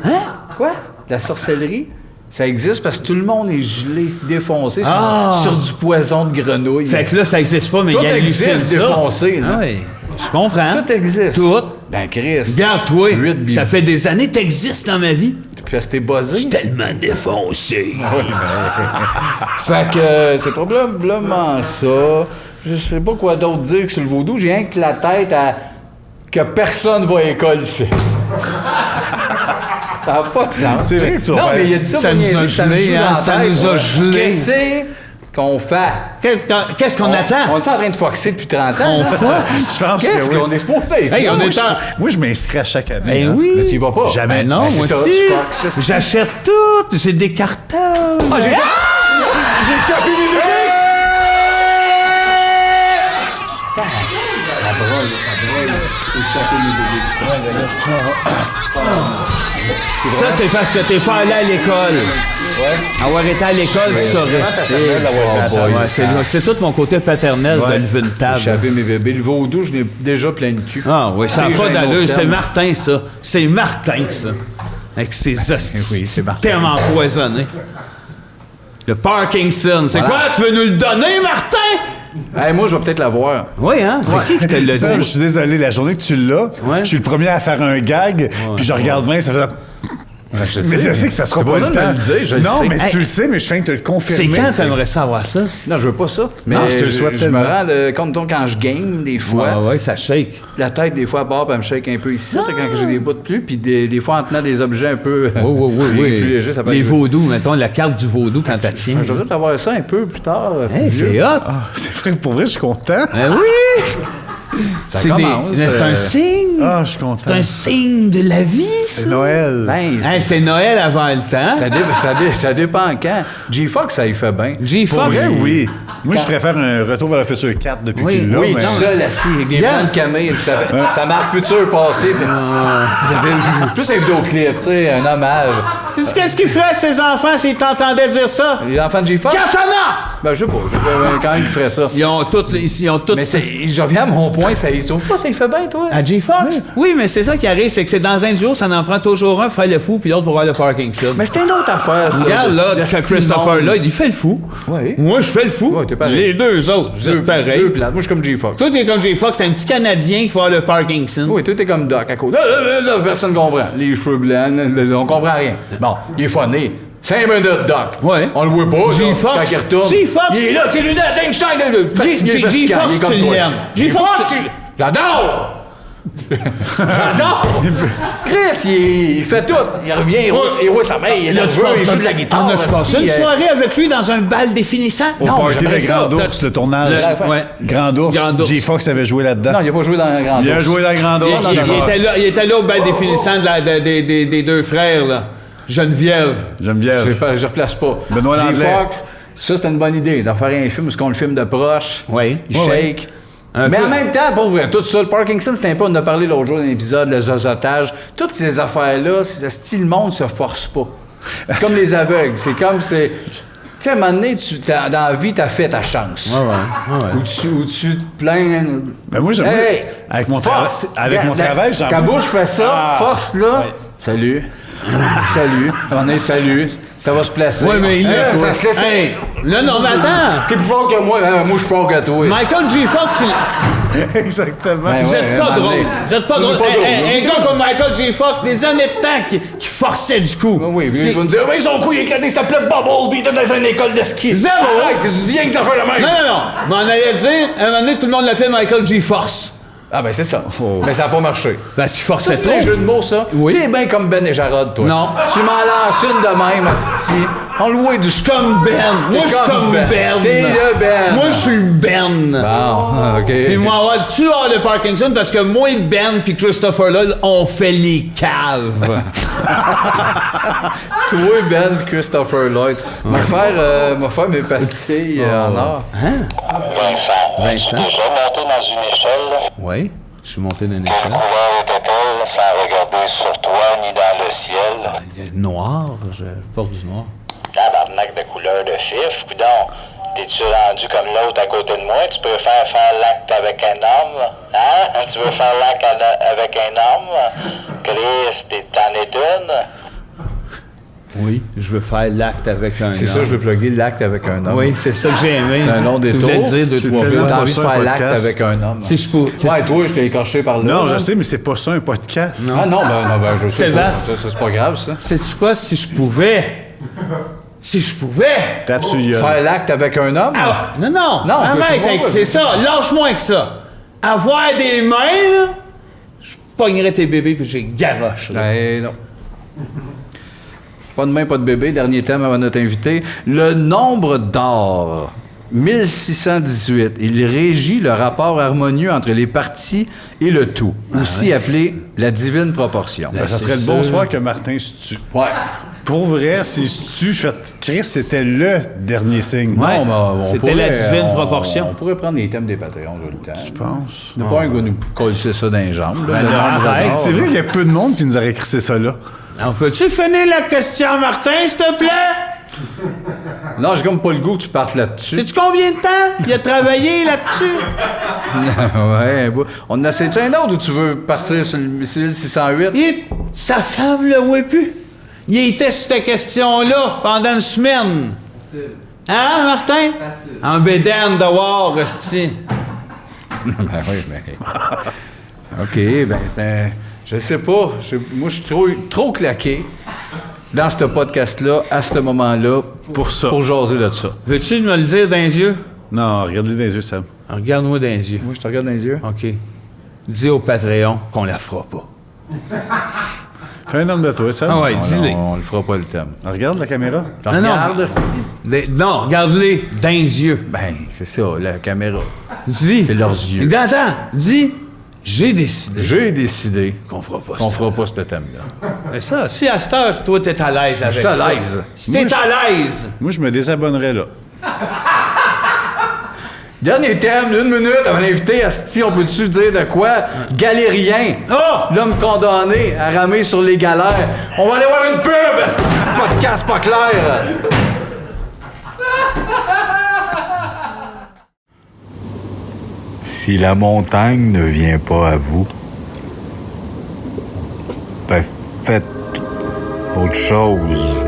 Quoi? De la sorcellerie? Ça existe parce que tout le monde est gelé, défoncé
Ah!
sur du poison de grenouille.
Fait que là, ça existe pas, mais
Tout
il y a
existe défoncé, là.
Ah oui, je comprends.
Tout existe.
Tout.
Ben, Chris.
Regarde-toi,
8 billes.
ça fait des années que t'existes dans ma vie.
Puis parce que t'es buzzé.
Tellement défoncé.
Fait que c'est probablement ça. Je sais pas quoi d'autre dire que sur le vaudou. J'ai rien que la tête à que personne va à l'école ici. Ça n'a pas de sens.
C'est vrai que tu vas
Non,
faire-
mais il a dit ça,
Ça
pour
nous a
niaiser, ça me
gelé,
joue
hein,
dans la
ça
tête,
nous a
ouais.
gelé.
Qu'on fait.
Qu'est-ce qu'on attend?
On est en train de foxer depuis 30 ans.
On
là?
Je pense
Qu'est-ce
que oui.
qu'on est supposé?
Hey, on
Moi,
est en...
moi, je m'inscris à chaque année.
Ben
hein.
oui.
Mais tu y vas pas.
Jamais.
Ben non,
Ben,
moi
c'est ça,
aussi.
tu foxes, c'est-
J'achète tout. J'ai des cartables.
Ah, j'ai échappé les musiques!
Ça, c'est parce que t'es pas allé à l'école. Avoir été à l'école, tu saurais. Ouais, c'est tout mon côté paternel de lever une table.
Échapper mes bébés. Le vaudou, je l'ai déjà plein de cul.
Ah oui, ça n'a
Et
pas
j'ai un
d'allure.
autre
C'est
terme.
Martin, ça. C'est Martin, ça. Avec ses hosties.
Oui, c'est Martin.
Tellement empoisonné. Le Parkinson. C'est quoi? Tu veux nous le donner, Martin?
Hey, moi, je vais peut-être l'avoir.
Oui, hein? C'est qui te l'a
Ça, je
dit?
suis désolé, la journée que tu l'as,
Ouais.
je suis le premier à faire un gag, puis je regarde 20, ça fait... Mais je sais que ça sera
T'as
pas
pas
le
besoin de
temps.
me le dire, je le
non,
sais.
mais
Hey.
tu le sais, mais je viens de te le
C'est
confirmer.
quand t'aimerais ça avoir ça?
Non, je veux pas ça. Mais
Non, je te le souhaite
je me
tellement.
rends compte, donc, quand je game, des fois,
Ouais, ça shake.
la tête, des fois, à part, puis elle me shake un peu ici, quand j'ai des bouts de plus, puis des fois, en tenant des objets un peu plus légers, ça peut
Les
être...
vaudous, mettons, la carte du vaudou quand t'as tiens.
Je vais peut-être avoir ça un peu plus tard.
Hey,
plus vieux.
c'est hot!
Ah, c'est vrai, pour vrai, je suis content.
Ben oui!
Ça
C'est
commence.
c'est un signe!
Ah, je suis content.
C'est un signe de la vie, ça!
C'est Noël.
Ben,
Hey, c'est Noël avant le temps.
ça dépend quand. G-Fox, ça y fait bien.
Pour
G-Fox.
vrai, oui. Moi, je préfère un retour vers le futur 4 depuis
Oui,
qu'il l'a.
Oui,
mais...
tout seul, assis, avec des
Bien.
plans de Camille, puis ça marque futur, passé. Puis, ça fait plus un vidéoclip, tu sais, un hommage.
Sais-tu qu'est-ce qu'il ferait à ses enfants s'ils t'entendaient dire ça?
Les enfants de G-Fox?
Katana!
Ben, je sais pas, quand même, ils feraient ça.
Ils ont toutes...
Mais je reviens à mon point, ça y sauve pas, ça y fait bien, toi.
À G-Fox? Oui, mais c'est ça qui arrive, c'est que c'est dans un duo, ça en prend toujours un pour faire le fou, puis l'autre pour avoir le Parkinson.
Mais c'était une autre affaire, ça.
Regarde, là,
de
ce
style
Christopher,
monde.
là, il fait le fou.
Oui.
Moi, je fais le fou.
Ouais, t'es pareil.
Les deux autres, vous êtes pareils.
Deux plates. Moi, je suis comme G-Fox.
Toi, t'es comme J-Fox, t'es un petit Canadien qui va avoir le Parkinson.
Oui, toi, t'es comme Doc à côté. Là, personne comprend. Les cheveux blancs, là, on comprend rien. Bon, il est funny. 5 minutes, Doc.
Ouais.
On le voit pas, là,
J-Fox.
quand il retourne.
J-Fox.
Il est là, avec ses lunettes, Einstein, fatigué,
J-Fox,
il est comme
tu
toi.
l'aimes.
J-Fox,
J-Fox,
j'adore! J'adore! Chris, il fait tout. Il revient, il roule sa main, il est nerveux, il joue de la guitare.
On a-tu passé une soirée avec lui dans un bal définissant?
Au
Non,
party
j'aimerais
de
ça.
Grand Ours, le tournage.
Ouais.
Grand Ours,
Grand Ours.
J-Fox avait joué là-dedans.
Non, il a pas joué dans un grand
Il a
ours.
joué dans Grand Ours.
Il était là au bal définissant des deux frères, là. Geneviève.
Geneviève.
Je replace pas.
Benoît Langlais.
J-Fox, ça, c'est une bonne idée, d'en faire un film où on le filme de proche.
Oui.
Il
Ouais,
shake. Mais en même temps, pour vrai, tout ça, le Parkinson, c'était un peu, on en a parlé l'autre jour dans l'épisode, le zozotage. Toutes ces affaires-là, le monde se force pas. C'est comme les aveugles. C'est comme, tu sais, à un moment donné, dans la vie, t'as fait ta chance. Ou tu te plains.
Ben moi, j'aime
Hey,
avec mon,
force!
avec mon travail, j'en
Ta bouche fait ça, force là. Salut. Salut. À un moment donné, salut. Ça va se placer.
Ouais, mais
ça se laisse.
Hey, là, non, mais attends.
C'est plus fort que moi. Moi, je suis fort que toi.
Michael J. Fox,
Exactement.
Ben,
vous êtes pas drôle. Vous êtes pas drôle.
pas drôle.
Un gars comme Michael J. Fox, des années de temps qui forçait du coup.
Oui, puis ils vont me dire, mais son cou, il éclaté, ça s'appelait Bubble, puis il était dans une école de ski.
Zéro.
Arrête, c'est rien que ça fait le même.
Non. Mais on allait dire, à un moment donné, tout le monde l'appelait Michael J. Force.
Ah, ben, c'est ça. Mais ça n'a pas marché.
Parce qu'il
Ça,
forçait
c'est
trop.
un jeu de mots, ça.
Oui.
T'es bien comme Ben et Jarod, toi.
Non.
Tu m'en lances une de même, asti. On le voit du
Comme Ben. Moi, je suis comme Ben.
T'es le Ben.
Moi, je suis le Ben.
Bon, OK.
Puis moi, tu as le Parkinson parce que moi, Ben puis Christopher Lloyd, on fait les caves.
Toi, Ben et Christopher Lloyd. M'a faire mes pastilles en or.
Vincent,
Vincent.
es-tu déjà monté dans une échelle?
Oui, je suis monté dans une
Quelle
échelle.
couleur était-elle sans regarder sur toi ni dans le ciel?
Noir, je porte du noir.
Tabarnak de couleur de fif, coudonc. T'es-tu rendu comme l'autre à côté de moi? Tu peux faire l'acte avec un homme? Hein? Tu veux faire l'acte avec un homme? Chris, t'en es une?
Oui, je veux faire l'acte avec un
C'est ça, je veux plugger l'acte avec un homme.
Oui, c'est ça que j'ai aimé.
C'est un long
Tu
détour.
voulais le dire deux,
C'est
trois
tellement
fois.
T'as
pas
envie de
ça, un
faire l'acte
podcast.
avec un homme.
Si je peux.
Ouais, toi, je t'ai écorché par là.
Non,
là.
je sais, mais c'est pas ça un podcast.
Ah non, ben je sais pas.
Sébastien.
Ça, c'est pas grave, ça.
Sais-tu quoi? Si je pouvais. Si je pouvais.
Tape sur le gueule.
Faire l'acte avec un homme?
Ah, non.
Non,
Arrête
empêche-moi
avec
pas.
c'est ça. Lâche-moi avec ça. Avoir des mains, là, je pognerais tes bébés puis j'ai garoche. Là.
Ben non. Pas de main, pas de bébé. Dernier thème avant notre invité. Le nombre d'or 1618. Il régit le rapport harmonieux entre les parties et le tout, aussi appelé la divine proportion.
Ça serait le bonsoir que Martin se tue.
Ouais.
Pour vrai, s'il se tue, je fais Chris, c'était le dernier signe.
Ouais.
Non, mais on
C'était
pourrait,
la divine proportion.
On pourrait prendre les thèmes des Patreons tout le temps.
Tu penses?
Il n'y a pas un gars nous coller ça dans les jambes. Là,
Ben
le
là,
nombre de
arrête.
morts.
C'est vrai qu'il y a peu de monde qui nous aurait crissé ça là.
Alors, peux-tu finir la question, Martin, s'il te plaît?
Non, j'ai comme pas le goût que tu partes là-dessus.
Sais-tu combien de temps il a travaillé là-dessus?
Ouais, bon. On en essaie-tu un autre ou tu veux partir sur le 1608?
Sa femme le voit plus. Il était sur cette question-là pendant une semaine. Hein, Martin? En bédaine de voir, hostie.
Ben oui, mais... OK, ben c'est... Je sais pas. Moi, je suis trop claqué dans ce podcast-là, à ce moment-là,
Pour ça.
pour jaser de ça.
Veux-tu me le dire dans les yeux?
Non, regarde-les dans les yeux, Sam.
Regarde-moi dans les yeux.
Moi, je te regarde dans les yeux.
OK. Dis au Patreon qu'on la fera pas.
Fais un homme de toi, Sam.
Ah ouais,
On,
dis-le.
on le fera pas le thème.
Regarde la caméra.
Je
Non, non.
regarde, esti.
Non, regarde-les dans les yeux.
Ben, c'est ça, la caméra.
Dis.
C'est leurs yeux.
Attends, dis. J'ai décidé
J'ai décidé
qu'on fera pas
qu'on
ça.
fera pas ce thème-là.
Mais ça, si à cette heure, toi, t'es à l'aise avec
suis à
ça.
l'aise.
Si t'es à l'aise.
Moi, je me désabonnerais là.
Dernier thème, 1 minute avant l'invité. Asti, on peut-tu dire de quoi? Galérien.
Oh!
L'homme condamné à ramer sur les galères. On va aller voir une pub, asti. Podcast pas clair.
Si la montagne ne vient pas à vous, ben faites autre chose.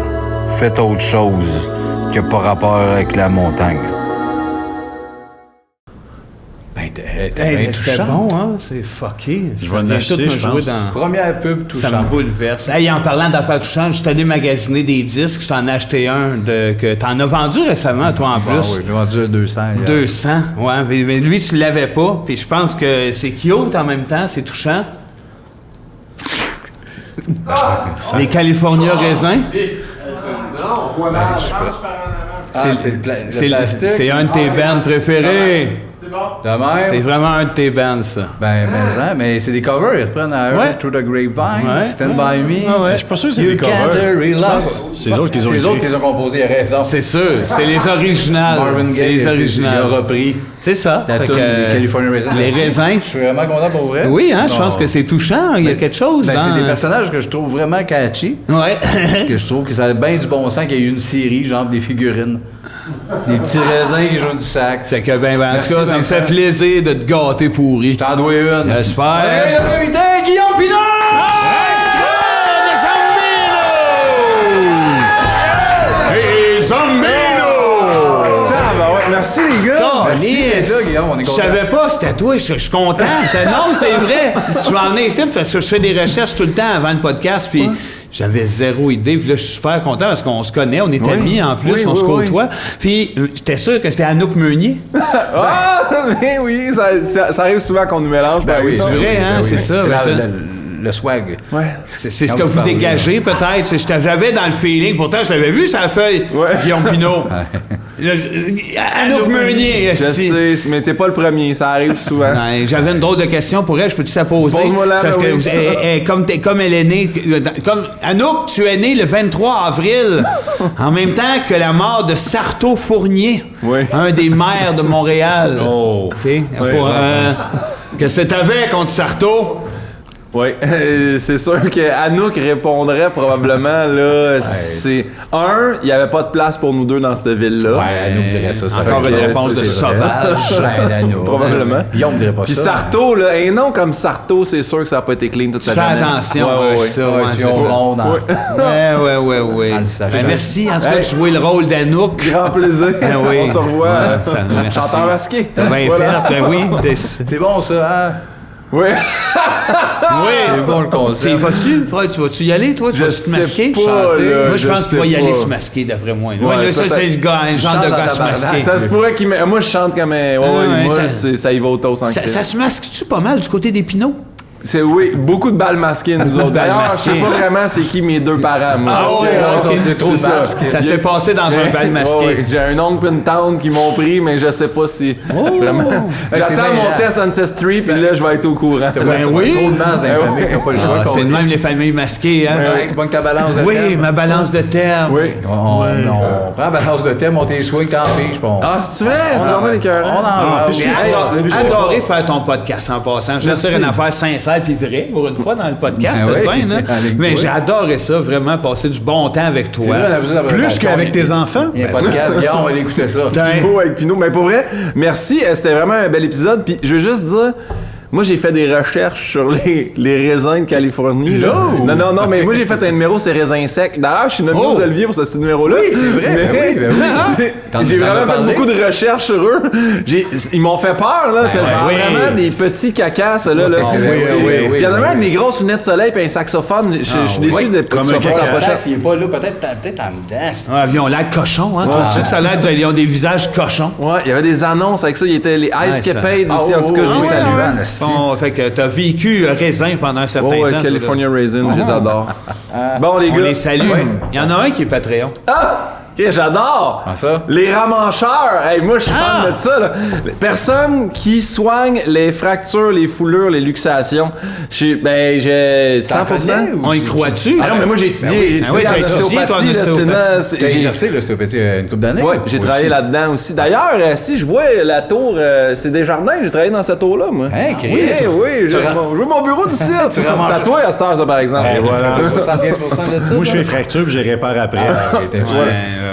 Faites autre chose que par rapport avec la montagne.
Ben, t'es
Hey,
bien
c'était
touchante.
bon, hein? C'est fucké.
Je vais en acheter, je pense.
Première pub
Ça me
touchante.
bouleverse. Hey, en parlant d'affaires touchantes, je suis allé magasiner des disques. Je t'en ai acheté un que t'en as vendu récemment, toi, en plus.
Ah oui, je l'ai vendu à 200.
200, ouais. Mais lui, tu l'avais pas. Puis je pense que c'est cute en même temps. C'est touchant. Les California raisins. C'est un de tes bands préférés.
De même.
C'est vraiment un de tes bands, ça.
Ben, mais c'est des covers. Ils reprennent à
Ouais.
Earth Through the Grapevine,
Ouais.
Stand By Me.
Ouais.
Je suis pas sûr que c'est
You
des
can't
covers.
hurry
Je
love.
pense que c'est les autres qui les ont
C'est les autres
écrits.
qui les ont composés, il a raison.
C'est sûr, c'est les originales.
Marvin
C'est
Gaye,
les
il a
originales.
repris
C'est ça.
la
Fait
tune
que,
California Raisins.
Les
Merci.
raisins.
Je suis vraiment content pour vrai.
Oui, hein, je
Oh.
pense que c'est touchant. Il y a quelque chose
Ben,
dans...
c'est des personnages que je trouve vraiment catchy.
Ouais.
Que je trouve que ça a bien du bon sens qu'il y ait eu une série, genre des figurines. Des petits raisins qui jouent du sax.
Fait que, en
Merci,
tout cas, ça me fait
Vincent.
plaisir de te gâter pourri.
Je t'en dois une.
J'espère.
Hey, notre invité, Guillaume Pinot!
Merci les gars!
Merci d'être là, Guillaume, on est
Je
content.
savais pas, c'était toi, je suis content. Non, c'est vrai. Je m'en venais ici parce que je fais des recherches tout le temps avant le podcast, puis j'avais zéro idée. Puis là, je suis super content parce qu'on se connaît, on est amis en plus,
Oui,
on
oui,
se
oui.
côtoie. Puis j'étais sûr que c'était Anouk Meunier.
Ah, mais oui, ça arrive souvent qu'on nous mélange.
Ben oui,
c'est vrai, hein, c'est ça.
C'est
ben ça.
le swag.
Ouais.
C'est ce
Quand
que
vous
vous
parlez,
dégagez, peut-être. J'avais dans le feeling. Pourtant, je l'avais vu, sur la feuille.
Ouais.
Guillaume Pinot. Anouk Meunier,
Je
esti.
sais, mais t'es pas le premier, ça arrive souvent.
Ouais, j'avais une drôle de question pour elle, je peux-tu la poser?
Pose-moi la,
Parce que
oui.
comme elle est née... Comme Anouk, tu es née le 23 avril, en même temps que la mort de Sarto Fournier,
Oui.
un des maires de Montréal.
Oh.
OK? Pour, qu'est-ce que t'avais contre Sarto?
Oui, c'est sûr que Anouk répondrait probablement, là, c'est... il n'y avait pas de place pour nous deux dans cette ville-là.
Ouais, Anouk dirait ça. ça
Encore
fait
une
que
réponse de
c'est vrai.
sauvage.
Ben, Anouk.
Probablement.
Guillaume dirait pas
Puis
ça.
Sarto, là, un nom comme Sarto, c'est sûr que ça n'a pas été clean toute sa
Fais
jeunesse.
attention,
Ouais, ouais,
ça,
Ouais,
ouais,
tu
c'est
viens au
ça.
monde.
Ouais.
Dans le sachet.
Ben, merci, en tout cas, de
Hey.
jouer le rôle d'Anouk.
Grand plaisir.
Ben oui.
On se revoit.
Ouais, ça, merci.
Chanteur masqué.
T'as bien
Voilà.
fait, ben oui.
C'est bon, ça, hein?
Oui.
C'est bon, le concept.
Tu vas-tu y aller, toi? Tu
Je
vas-tu te
sais
masquer?
pas,
chanter?
là,
Moi, je
je
pense qu'il va
sais
y aller
pas.
se masquer, d'après moi.
Ouais,
Ouais, là, ça,
peut-être.
c'est le gars, un genre
Chante
de
dans
gars
ta
se masquer.
barnaque.
Ça se pourrait qu'il Moi, je chante comme un...
ouais,
moi,
ça-
ça y va au toast en
Ça
Christ.
se masque-tu pas mal du côté des Pinots?
C'est oui, beaucoup de balles masquées, nous autres. D'ailleurs, je sais pas vraiment c'est qui mes deux parents, moi.
Ah ouais, ok.
trop de
C'est ça.
masques.
Ça s'est passé dans un bal masqué.
Ouais, j'ai un oncle et une tante qui m'ont pris, mais je sais pas si... Vraiment.
c'est
J'attends mon
dingue,
test Ancestry, puis là, je vais être au courant.
oui.
Trop de masques dans les
Ben
familles, t'as pas le choix.
C'est de même les familles masquées, hein?
Ouais, c'est pas que ta balance de
Oui,
thème.
ma balance de terme.
Oui.
On prend la balance de thème, on t'es swing, t'en fiches, bon.
Ah, si tu veux, c'est normal, les cœurs.
On en
puis
J'ai adoré faire ton podcast en passant. Je vais te
Merci.
dire une affaire sincère puis vraie pour une fois dans le podcast,
Ah
c'était
oui?
bien, là.
Avec
Mais
toi.
j'ai adoré ça, vraiment, passer du bon temps avec toi.
C'est vrai, on a besoin d'avoir
Plus
attention.
qu'avec tes enfants.
Il y a un podcast, Guillaume, on va aller écouter ça.
Pinot avec Pinot. Mais pour vrai, merci. C'était vraiment un bel épisode. Puis je veux juste dire, moi, j'ai fait des recherches sur les raisins de Californie. Là. Non, mais moi, j'ai fait un numéro, c'est raisins secs. D'ailleurs, je suis nommé aux Oliviers pour ce numéro-là.
Oui, c'est vrai.
Mais-
Ben oui.
J'ai
T'en as
vraiment fait
parlé?
beaucoup de recherches sur eux. Ils m'ont fait peur, là. C'est
oui.
vraiment des petits cacas, ça, là.
Ah, oui,
C'est-
oui, oui,
Puis il y en a
oui,
un avec
oui.
des grosses lunettes de soleil et un saxophone. Je suis déçu
oui.
de
Comme
que tu
un
sois pas
caca.
sa pochette.
Il est pas là, peut-être en dedans. c'est-
Ah, ils ont l'air cochons, hein? Trouves-tu que ça a l'air ils ont des visages cochons?
Ouais, il y avait des annonces avec ça. Il y était les Ice
ça-
Capades aussi.
Ah,
En tout cas, je
oh,
les
ouais,
salue.
ouais.
Fait que t'as vécu raisin pendant un certain
Oh,
temps.
California Raisin, je les adore. Bon, les
On
gars.
les salue. Il y en a un qui est Patreon.
Ah! Ok, j'adore!
Ah, ça?
Les ramancheurs! Hey, moi, je suis fan de ça, là. Les personnes qui soignent les fractures, les foulures, les luxations. J'ai 100%.
connais ou
On y
tu-
croit-tu? Ah non, mais moi, j'ai étudié.
Ah oui, t'as étudié, toi, en ostéopathie.
T'as exercé l'ostéopathie une couple d'années?
Ouais, j'ai travaillé là-dedans aussi. D'ailleurs, si je vois la tour, c'est Desjardins, j'ai travaillé dans cette tour-là, moi.
Hein, Chris?
Oui, j'ai mon bureau d'ici. Tu
ramanges-
T'as toi à cette heure, ça, par exemple.
Et voilà.
75% de ça?
Moi, je fais fracture puis je les répare après.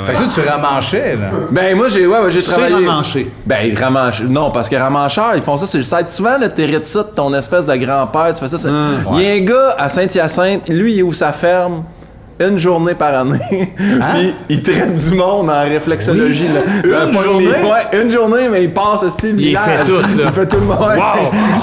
Fait que là, tu ramanchais, là.
Ben moi j'ai
Tu sais
travaillé.
ramancher.
Ben ramanche. Non, parce que ramancheurs, ils font ça sur le site. Souvent, là, t'hérites ça de ton espèce de grand-père, tu fais ça. Il y a un gars à Saint-Hyacinthe, lui, il ouvre sa ferme une journée par année. Puis il traite du monde en réflexologie. Là.
Une journée?
Ouais, une journée, mais il passe aussi le
Il
village.
fait tout, là.
Il fait tout le monde.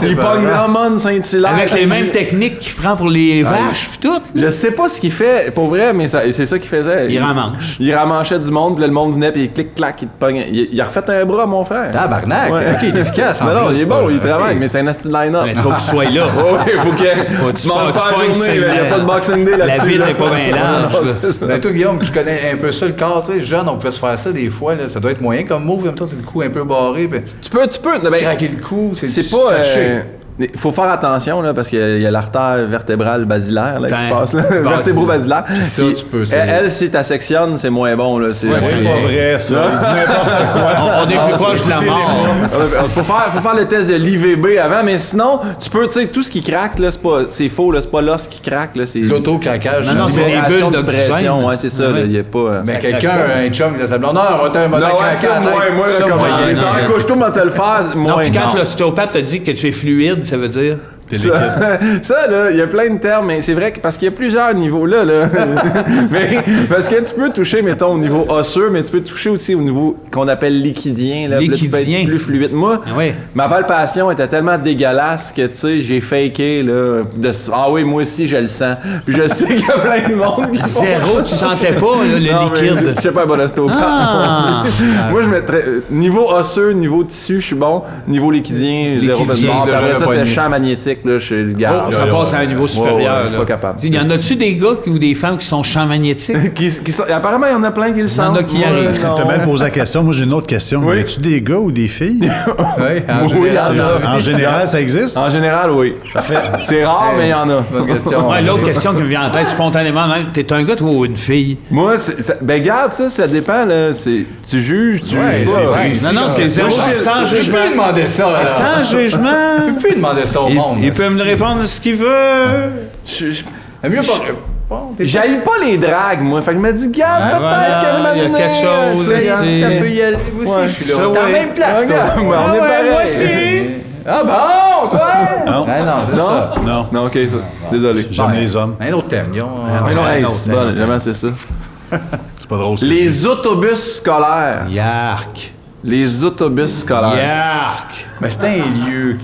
Il pogne Drummond, Saint-Hilaire.
Avec les mêmes techniques qu'il prend pour les vaches, pis tout.
Je sais pas ce qu'il fait, pour vrai, mais c'est ça qu'il faisait.
Il ramanche.
Il ramanchait du monde, puis là, le monde venait, puis il clic-clac, il te pogne. Il a refait un bras, mon frère.
Tabarnak!
Ouais.
OK, il est efficace. en
Non,
plus,
il est
pas-
bon, il travaille,
OK.
mais c'est un asti de line-up.
Il faut que tu sois là.
Ouais, il faut que
tu
tu manges
pognes
pas la journée,
cinq
là. Il n'y a pas de Boxing Day
La
là-dessus.
vie
là.
n'est pas bien large.
Non,
là.
c'est ça.
Ben, toi, Guillaume, qui connais un peu ça, le corps, tu sais, jeune, on pouvait se faire ça des fois, là, ça doit être moyen comme move, en même temps, t'as le cou un peu barré, puis
Tu peux. Ben,
craquer le cou, c'est
pas.
touché.
Il faut faire attention là, parce qu'il y a l'artère vertébrale basilaire là, qui
Ben,
passe là.
bah,
Vertébro-basilaire.
Puis ça, tu peux, c'est-
Elle, si t'assectionnes, c'est moins bon. Là. C'est
C'est pas vrai, ça. Il dit n'importe quoi.
On est plus proche de la mort.
faut faire le test de l'IVB avant, mais sinon, tu peux, tu sais, tout ce qui craque, là, c'est faux, là, c'est pas l'os qui craque, là, c'est
L'auto-craquage.
Non, c'est les
libération
bulles
de
d'oxygène.
pression, ouais, c'est ça,
Ouais.
là, il y a pas...
Mais
Ça
quelqu'un,
craque pas.
un chum, qui s'appelle non, on va te
non, ouais, ça, moi,
ça,
recommande.
moyen,
Ça,
moyen.
couche-toi, moi, te le faire,
Non,
moi,
puis quand
non.
l'ostéopathe te dit que tu es fluide, ça veut dire...
Ça, là, il y a plein de termes, mais c'est vrai que parce qu'il y a plusieurs niveaux là. Mais parce que tu peux toucher, mettons, au niveau osseux, mais tu peux toucher aussi au niveau qu'on appelle liquidien. Là. Puis là, tu peux
Liquidien.
être plus fluide. Moi,
Ah oui.
ma palpation était tellement dégueulasse que, tu sais, j'ai faké, là. Ah oui, moi aussi, je le sens. Puis je sais qu'il y a plein de monde qui font
Zéro, tu sentais pas là, le
non, mais
liquide.
je sais pas, bon ostéopathe.
Ah.
Moi, je mettrais niveau osseux, niveau tissu, je suis bon. Niveau liquidien, zéro de
Liquidien,
bord.
là,
Après
j'aurais
ça,
pas
t'as
aimé.
champ magnétique, là, je suis le gars.
Oh, ça passe à un niveau supérieur.
je suis
là.
pas capable.
Il y en a-tu des gars ou des femmes qui sont champs magnétiques?
Apparemment, il y en a plein qui le
y en
sentent.
a qui
Moi,
arrivent.
non.
T'as même posé la question. Moi, j'ai une autre question.
Oui.
Y a-tu des gars ou des filles?
Oui,
Oui, il y en a.
En général, ça existe?
En général, oui. C'est rare, mais il y en a.
Bonne question.
Ouais, l'autre question qui me vient en tête spontanément, même, t'es un gars toi, ou une fille?
Moi, ben regarde, ça dépend, là. Tu juges, tu
Ouais,
juges
c'est
pas.
précis.
Non, non, c'est
là.
zéro sans
Je
jugement.
peux lui demander ça, là.
Sans jugement.
Je peux lui demander ça au monde.
Il peut me répondre ce qu'il veut.
Mieux pas.
J'haïs pas les dragues, moi. Fait que je me dis, garde, peut-être
voilà,
qu'à un moment
il y a
donné,
quelque chose,
c'est-
c'est-
Ça peut y aller. Moi aussi,
Ouais,
je suis
je
là.
te
T'es à la
vois.
même place, toi.
Regarde, moi, on est pareil.
moi aussi.
Ah bon, toi?
Non.
Ah non, c'est
Non?
ça.
Non.
Non, ok, ça. Désolé.
J'aime les hommes.
Un autre thème, Guillaume.
Mais non, hey,
non,
c'est
non,
bon,
non.
jamais c'est ça.
C'est pas drôle. ce que
Les autobus scolaires.
Yark.
Les autobus scolaires.
Yark.
Mais c'est un lieu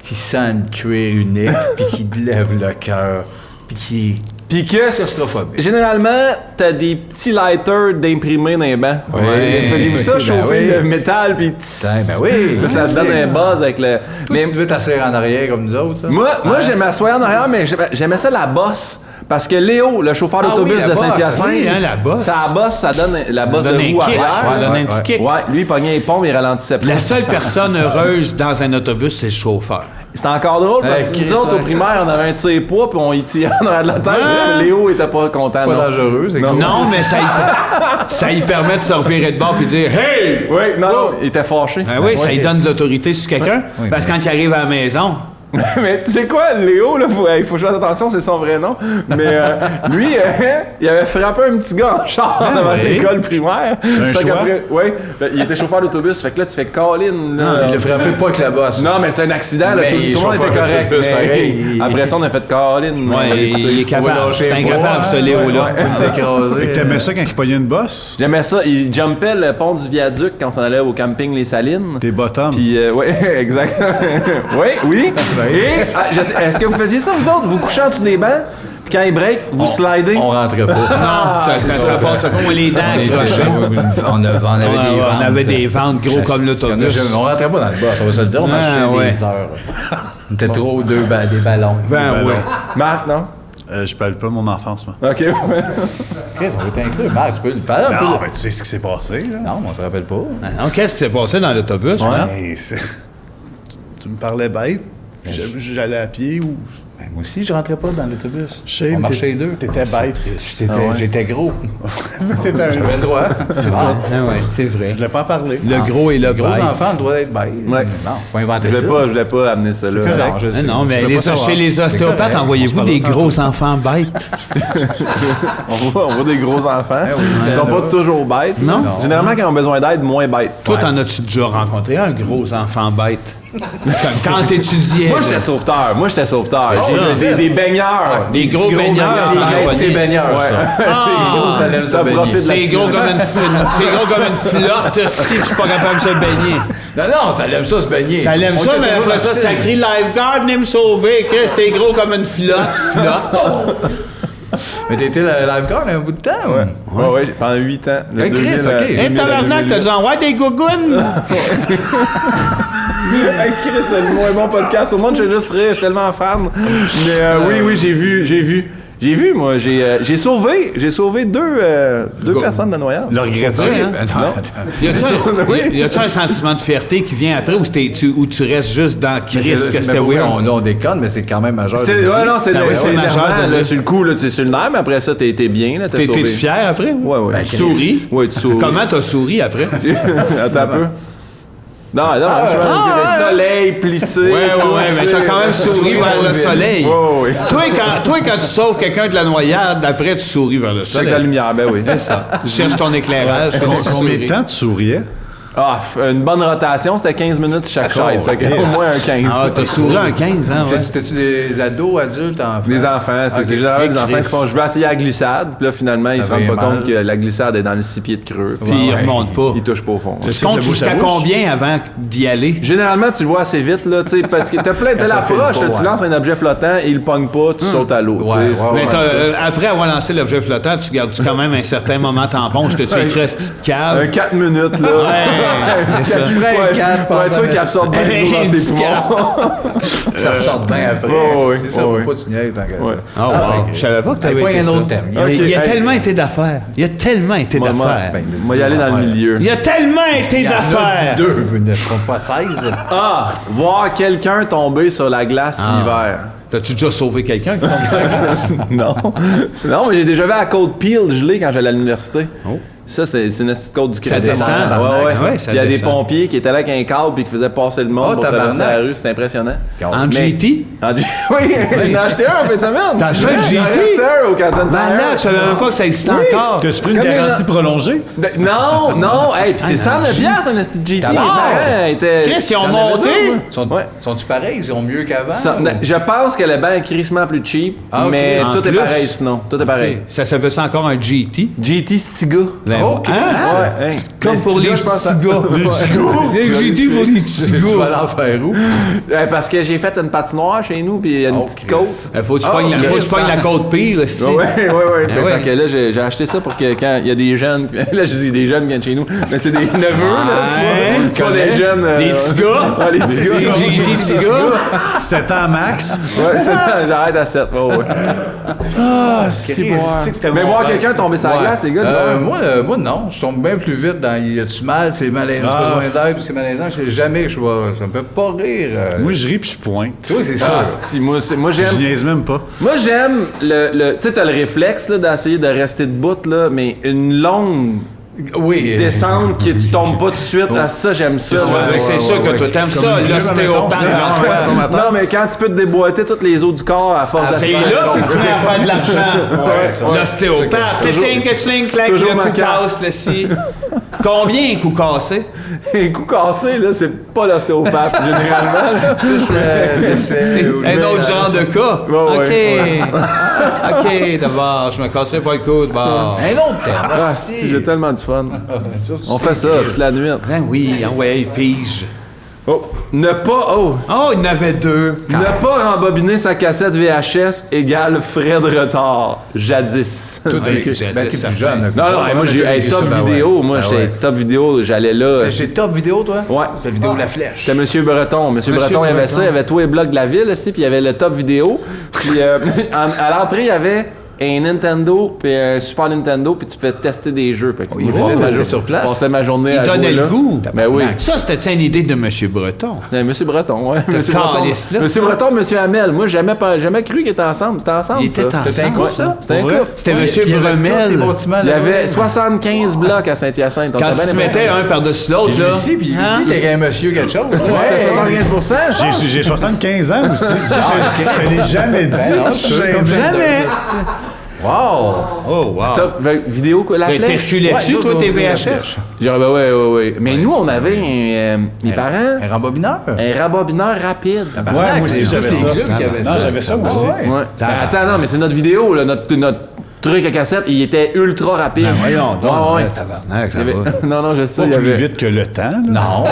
qui sent le cuir unique, puis qui te lève le cœur, puis qui est
Puis que
Claustrophobique.
généralement, t'as des petits lighters d'imprimés dans les bancs.
Ouais.
Faisiez-vous ça,
Ben
chauffer
oui.
le métal, puis
Ben oui.
là, ça te donne un buzz avec le...
Toi, tu devais t'asseoir en arrière comme nous autres, ça?
Moi, j'aimais m'asseoir en arrière, mais j'aimais ça la bosse. Parce que Léo, le chauffeur d'autobus
oui, la
de
bosse,
Saint-Hyacinthe,
oui, hein, la bosse.
ça bosse, ça donne la bosse
donne
de
un
roue
kick.
arrière.
Ouais, donne un petit kick.
Ouais, lui, il pognait les pompes, il ralentissait plus.
La seule personne heureuse dans un autobus, c'est le chauffeur.
C'était encore drôle parce que
Chris,
nous autres, au
ouais.
primaire, on avait un tire-poids puis on y tirait en arrière de la tête.
Ouais.
Léo était pas content.
Pas
non.
dangereux, c'est cool.
Non, mais ça y permet de se revirer de bord et de dire « Hey! »
Oui, non, il était fâché.
Ah oui, ça lui donne de l'autorité sur quelqu'un.
Oui,
Parce que
mais-
quand il arrive à la maison,
Mais tu sais quoi, Léo, là, il faut faire attention, c'est son vrai nom. Mais lui, il avait frappé un petit gars en char devant
oui.
l'école primaire.
Un
Fait
choix?
qu'après, ouais, il était chauffeur d'autobus. Fait que là, tu fais Colin. Là,
Il le frappait pas avec la bosse.
Non, mais c'est un accident, là,
Mais
tout le monde
chauffeur
était correct.
d'autobus,
mais
pareil.
Après ça, on a fait Colin.
il est capable. C'est incapable, ce Léo-là.
Il s'est écrasé.
Fait que t'aimais ça quand il pognait une bosse?
J'aimais ça. Il jumpait le pont du viaduc quand on s'en allait au camping Les Salines.
Tes bottoms.
Puis, oui, exactement. oui. Et, est-ce que vous faisiez ça, vous autres? Vous couchez en dessous des bancs, puis quand il break, vous slidez?
On rentrait pas.
non, ça passe comme les dents accrochées.
On avait des ventes.
On avait des ventes gros comme l'autobus.
On rentrait pas dans le boss, on va se le dire. On marchait
ouais.
des heures. On était trop des ballons.
Ben ouais.
Marc, non?
Je parle pas de mon enfance, moi.
OK.
Chris, on va t'inclure. Marc, tu peux le parler un peu?
Non, mais tu sais ce qui s'est passé, là.
Non, on se rappelle pas.
Non, qu'est-ce qui s'est passé dans l'autobus? hein?
Ouais, tu me parlais bête. J'allais à pied ou...
Ben, moi aussi, je rentrais pas dans l'autobus.
Je sais,
On
mais
marchait les deux.
T'étais bête.
J'étais gros.
T'étais un...
J'avais le droit.
C'est
Ah,
toi.
Ah ouais, c'est vrai.
Je voulais pas en parler.
Le gros et le
Les gros
bête.
enfants doivent être bêtes.
Ouais.
Non, faut pas inventer
Je
ça.
voulais pas amener ça là.
correct.
Non, je sais.
Non, mais
Tu peux pas savoir.
chez les ostéopathes,
correct.
envoyez-vous des gros enfants bêtes.
On voit des gros enfants. Ils sont pas toujours bêtes.
Non.
Généralement, quand ils ont besoin d'aide, moins bêtes.
Toi, t'en as-tu déjà rencontré un gros enfant bête? Quand t'étudiais.
Moi,
là.
j'étais sauveteur.
ça.
Des baigneurs.
des gros baigneurs.
C'est baigneurs, ça.
Ah!
Gros, ça l'aime ça
Ça
baigner.
profite de la
C'est gros comme une flotte, si je suis pas capable de se baigner.
Non, ça l'aime ça se baigner.
Ça l'aime
On
ça,
était
mais
toujours
après ça,
là-dessus.
ça crie lifeguard, venez me sauver. Chris, t'es gros comme une flotte.
Mais t'étais lifeguard un bout de temps, ouais.
Ouais, pendant 8 ans. De
Hey, Chris,
2000 à
ok.
2000
Hé,
à
tabarnak, t'as
2008.
dit envoyer des gougounes?
Hey, Chris, c'est le moins bon podcast au monde, je vais juste rire, je suis tellement fan. Mais oui, j'ai vu, moi, j'ai sauvé deux personnes de la noyade.
Le regrettes-tu?
Oui, hein? Y a-tu un sentiment de fierté qui vient après ou tu restes juste dans Chris que c'était weird?
On déconne, mais c'est quand même majeur.
C'est
majeur,
là, sur le coup, là, tu es sur le nerf, mais après ça, t'es bien, là, t'es sauvé.
T'es-tu fier après?
Ouais.
Tu souris?
Ouais, tu souris.
Comment t'as souri après?
Attends un peu. Non, le soleil plissé.
Ouais, mais t'as quand même souri vers le soleil.
Ouais.
Toi, quand tu sauves quelqu'un de la noyade, après, tu souris vers le
Check la
soleil.
lumière, ben oui.
C'est ça. Tu cherches ton éclairage. puis tu
Combien
souris.
de temps tu souriais?
Une bonne rotation, c'était 15 minutes chaque chaise. Ça fait au moins un 15.
Ah, t'as souri un 15, hein? Ouais.
C'était-tu des ados, adultes, enfants?
Des enfants, c'est
Ok.
généralement des
Et
enfants
Chris.
qui font je vais essayer la glissade, puis là finalement ils se rendent
fait
pas
mal.
compte que la glissade est dans le 6 pieds de creux.
Puis il remonte pas.
Ils touchent pas au fond.
Tu comptes jusqu'à combien avant d'y aller?
Généralement, tu le vois assez vite, là, tu sais, parce que t'as l'approche,
file pas,
tu
ouais.
lances un objet flottant et il le pogne pas, tu sautes à l'eau. tu sais,
Ouais,
c'est
ouais,
pas
Mais
mal ça.
après avoir lancé l'objet flottant, tu gardes-tu quand même un certain moment tampon parce que tu écris cette petite
Un
cave?
4 minutes, là.
Ouais, c'est ça.
Pour être sûr qu'il absorbe bien l'eau dans ses poumons.
Ça ressort bien après.
Ouais,
C'est ça,
ouais.
faut pas que tu niaises dans
Ouais.
ça.
Oh, wow. Je savais pas que t'avais
pas
été
un
ça.
autre thème.
Il y a
Ok.
tellement été d'affaires. Il y a tellement été d'affaires.
Moi, y aller dans le milieu.
Il y a tellement été d'affaires.
Deux, ne feront pas 16.
Voir quelqu'un tomber sur la glace l'hiver.
T'as-tu déjà sauvé quelqu'un qui tombe sur la glace?
Non. Non, mais j'ai déjà vu à la côte Peel gelée quand j'allais à l'université. Ça, c'est une petite côte du Crédit.
descend.
Ouais.
Ouais,
Puis
ça
il y a des
descend.
pompiers qui étaient là avec un câble puis qui faisaient passer le monde pour traverser
tabarnak.
la rue. C'était impressionnant.
En
Mais-
GT?
Oui, j'en ai acheté un en fin de semaine.
T'as acheté un GT?
J'en ai acheté un au Canton
Malade, je savais même pas que ça existait encore.
T'as-tu pris une
Comme
garantie
les-
prolongée?
Non. Hey, puis c'est 109 piastres, un petit GT. Mes
Tabarnak.
parents étaient...
Chris, ils ont
j'en avais
monté?
ça, moi.
Sont-tu pareils? Ils sont mieux qu'avant?
Je pense que le banc est crissement plus cheap,
Ah, ok.
mais
En
tout est
plus.
pareil sinon. Tout est pareil.
Ça s'appelle ça encore un GT?
GT Stiga.
Ben Oh, hein?
Ouais, hein.
Comme
Mais
pour
petits
les
gars, je pense à-
petits gars. Les petits gars. J'ai dit pour les petits
Tu vas
gars.
l'en faire où?
Parce que j'ai fait une patinoire chez nous, puis il y a une petite côte.
Faut que tu pognes la côte pire, là, si.
Ouais.
Ah ouais.
Fait que là, j'ai acheté ça pour que quand il y a des jeunes, là, je dis des jeunes qui viennent chez nous, mais c'est des neveux, là, c'est pas des jeunes.
Les petits gars.
Ouais, les petits gars.
J'ai dit petits gars.
7 ans max.
Ouais, c'est ça, j'arrête à 7. Ouais. Ah, c'est bon. Mais voir quelqu'un tomber sur la glace, les gars,
Moi, non. Je tombe bien plus vite dans y a-tu mal, c'est malaisant, besoin d'aide, puis c'est malaisant. Je sais jamais que je vois. Ça me fait pas rire.
Moi, je ris puis je pointe.
Oui, c'est ça.
Ah, c'ti, moi
Je
j'aime.
niaise même pas.
Moi, j'aime le. Tu sais, t'as le réflexe là, d'essayer de rester debout, là, mais une longue
Oui.
descente que tu tombes pas tout de suite, là, ça, j'aime ça.
C'est sûr que toi, t'aimes ça, l'ostéopathe.
Non, mais quand tu peux te déboîter tous les os du corps à force
C'est
d'asseoir.
là que tu te mets à faire de l'argent. L'ostéopathe. Cling, cling, clac,
toujours
le coup
ma carte.
casse, le ci. Combien un coup cassé?
Un coup cassé, là, c'est pas l'ostéopathe, généralement. Là.
C'est un autre genre de cas.
Ouais,
OK, d'abord, je me casserai pas le coude. Bon.
Un autre terme.
Ah, si, j'ai tellement du fun. On fait ça, toute la nuit.
Ben oui, ouais, pige.
Oh, ne pas... Oh!
Oh, il y en avait deux.
Ne pas rembobiner sa cassette VHS égale frais de retard. Jadis.
Tout
Ouais,
t'es plus jeune.
Non, moi, j'ai top vidéo. Moi, j'étais top vidéo. J'allais là.
C'était chez Top Vidéo, toi?
Ouais.
C'est la vidéo de la flèche.
C'était Monsieur Breton. Monsieur Breton, il y avait ça. Il y avait tous les blogs de la ville aussi. Puis il y avait le top vidéo. Puis à l'entrée, il y avait un Nintendo, puis un Super Nintendo, puis tu fais tester des jeux.
Il faisait tester sur place.
Je passais ma journée à
Il
jouer
donnait
là.
le goût.
Ben oui.
Ça, c'était une idée de M. Breton.
Monsieur Breton, ouais. Monsieur
calice, là.
Monsieur Breton, Monsieur Hamel. Moi, j'ai jamais cru qu'ils étaient ensemble. C'était ensemble,
Ils
ça.
étaient
C'était un
ensemble.
coup, ça?
C'était un
Pour vrai?
couple.
C'était
Ouais,
M.
puis il y avait tous les
Bremel.
bâtiments
Il y
là-bas.
avait 75 blocs à Saint-Hyacinthe.
Quand tu te mettais un par-dessus l'autre, là.
Ici, puis
Hein?
ici, il y a un monsieur quelque chose.
C'était 75%.
J'ai 75 ans aussi. Ça, je l'ai jamais dit. Je suis
Jamais.
Wow!
Oh, wow.
Top vidéo, quoi, la
T'es
flèche?
reculais-tu, toi, tes VHS?
Genre, ben ouais. Mais nous, on avait mes parents,
Un rembobineur.
un rembobineur rapide.
Ouais, moi aussi,
C'est
j'avais
juste
ça.
les clubs qui avaient
Non,
ça.
j'avais ça, moi aussi.
Ouais. Ben, attends, non, mais c'est notre vidéo, là, notre truc à cassette, il était ultra rapide.
Voyons donc.
Ouais.
Tabarnak, ça
Il y avait-
va.
Non, je sais,
Pas
il y
plus
avait...
vite que le temps. Là.
Non.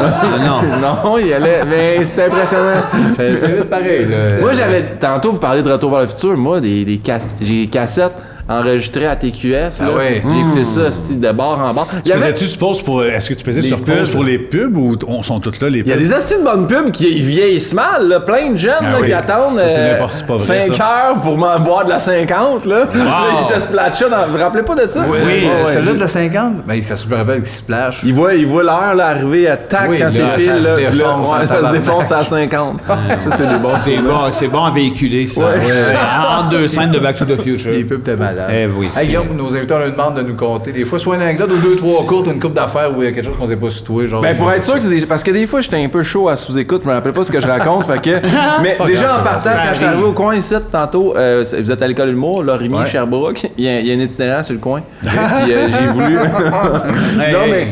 Non, il y allait... Mais c'était impressionnant.
C'était pareil, là.
Moi, j'avais... Tantôt, vous parlez de Retour vers le futur. Moi, j'ai des cassettes enregistrées à TQS.
Ah
là.
ouais.
J'ai écouté ça, style, de bord en bord. Il y avait...
Faisais-tu pause pour. Est-ce que tu pesais
Les
sur pause
pubs.
pour les pubs ou on sont toutes là, les
Il y a
pubs?
des assis de bonnes pubs qui vieillissent mal, là, plein de jeunes là,
oui.
qui attendent
Ça, c'est n'importe quoi, pas vrai,
5
ça.
heures pour m'en boire de la 50. Là. Là, ils se splashent dans... Vous vous rappelez pas de ça?
Oui,
Ouais,
celle-là
ouais.
de la 50, ben, ça se rappelle qu'il se splash.
Il voit l'heure là, arriver à tac
Oui,
quand
là,
c'est
ça
pile.
se
Là, puis là,
défonce en
ouais, ça se
tabarnak.
défonce à 50. Ça, c'est des bons
C'est bon à véhiculer, ça. Entre deux scènes de Back to the Future.
Les pubs étaient malades.
Eh oui.
Hey, Guillaume, nos invités, on leur demande de nous compter. Des fois, soit une anecdote ou deux, trois courtes, une coupe d'affaires où il y a quelque chose qu'on s'est pas situé. Genre,
Ben, pour être sûr que c'est des... Parce que des fois, j'étais un peu chaud à sous-écoute, je me rappelle pas ce que je raconte, fait que... Mais déjà, en partant, quand je suis arrivé au coin ici, tantôt, vous êtes à l'école Humour, Lorimier,
Ouais.
Sherbrooke, il y a un itinérant sur le coin. Puis j'ai voulu... Non, mais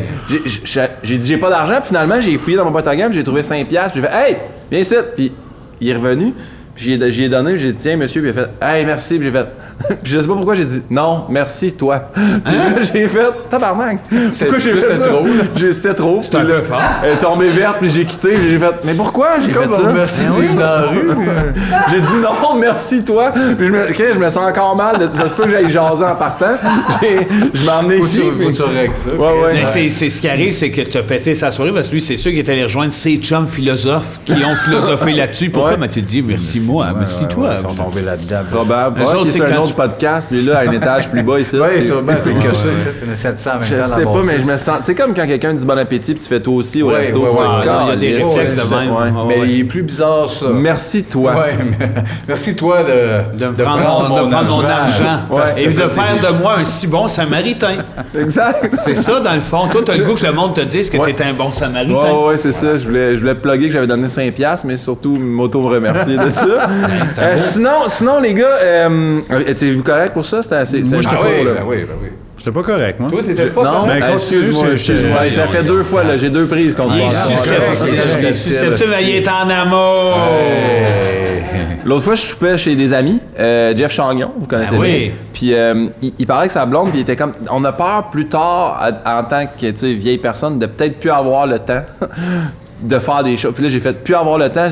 j'ai dit, j'ai pas d'argent, puis finalement, j'ai fouillé dans mon boîte à gamme, j'ai trouvé 5$, puis j'ai fait « Hey, viens ici! » Puis il est revenu, puis j'y ai donné, puis j'ai dit « Tiens, monsieur », puis il a fait « Hey, merci », puis j'ai fait... Puis je sais pas pourquoi j'ai dit « Non, merci, toi. » Puis là, j'ai fait « Tabarnak! » Pourquoi j'ai fait ça?
C'était trop.
C'était trop.
C'était un
Puis là,
peu fort.
elle est tombée verte, puis j'ai quitté, puis j'ai fait « Mais pourquoi j'ai fait ça? »
Merci de vivre dans la rue.
J'ai dit non, merci toi. Puis je me sens encore mal. Ça se peut que j'aille jaser en partant. Je m'en emmené ici.
Faut que tu règles ça.
Ouais.
Mais c'est ce qui arrive, c'est que tu as pété sa soirée parce que lui, c'est sûr qu'il est allé rejoindre ses chums philosophes qui ont philosophé là-dessus. Pourquoi
Ouais.
m'as-tu dit merci moi, merci toi?
Ils sont tombés là-dedans.
Probable.
Eux
Ouais,
autres,
qui
c'est
c'est un
quand
autre podcast. Lui là, à un étage plus bas ici.
Oui, sûrement, c'est
Ouais,
que
ouais.
ça. C'est 700 en même
Je
temps.
sais pas, mais je me sens. C'est comme quand quelqu'un dit bon appétit, puis tu fais toi aussi au
Ouais,
resto.
ouais,
tu sais,
ouais,
il y a des
calisse.
réflexes de même.
Ouais.
Mais il est plus bizarre, ça.
Merci toi.
Ouais, mais merci toi de
prendre mon argent.
Ouais.
Et de faire de moi un si bon samaritain.
Exact.
C'est ça, dans le fond. Toi, t'as le goût que le monde te dise que
Ouais.
t'es un bon samaritain.
Ouais, c'est ça. Je voulais plugger que j'avais donné 5$, mais surtout m'auto-remercier de ça. Sinon, les gars, êtes-vous correct pour ça? C'est assez.
Moi,
c'est
Ah
court,
oui,
là.
ben oui, ben oui.
C'était pas correct, moi.
Toi, t'étais pas
Non,
Ben, continue,
excuse-moi.
c'est-
Ça fait 2 fois, là. J'ai 2 prises contre
Il est
toi.
susceptible, il est en amour.
L'autre fois, je soupais chez des amis, Jeff Chagnon, vous connaissez
Ben oui.
bien. Puis il parlait avec sa blonde, puis il était comme... On a peur plus tard, en tant que vieille personne, de peut-être plus avoir le temps de faire des choses. Puis là, j'ai fait plus avoir le temps.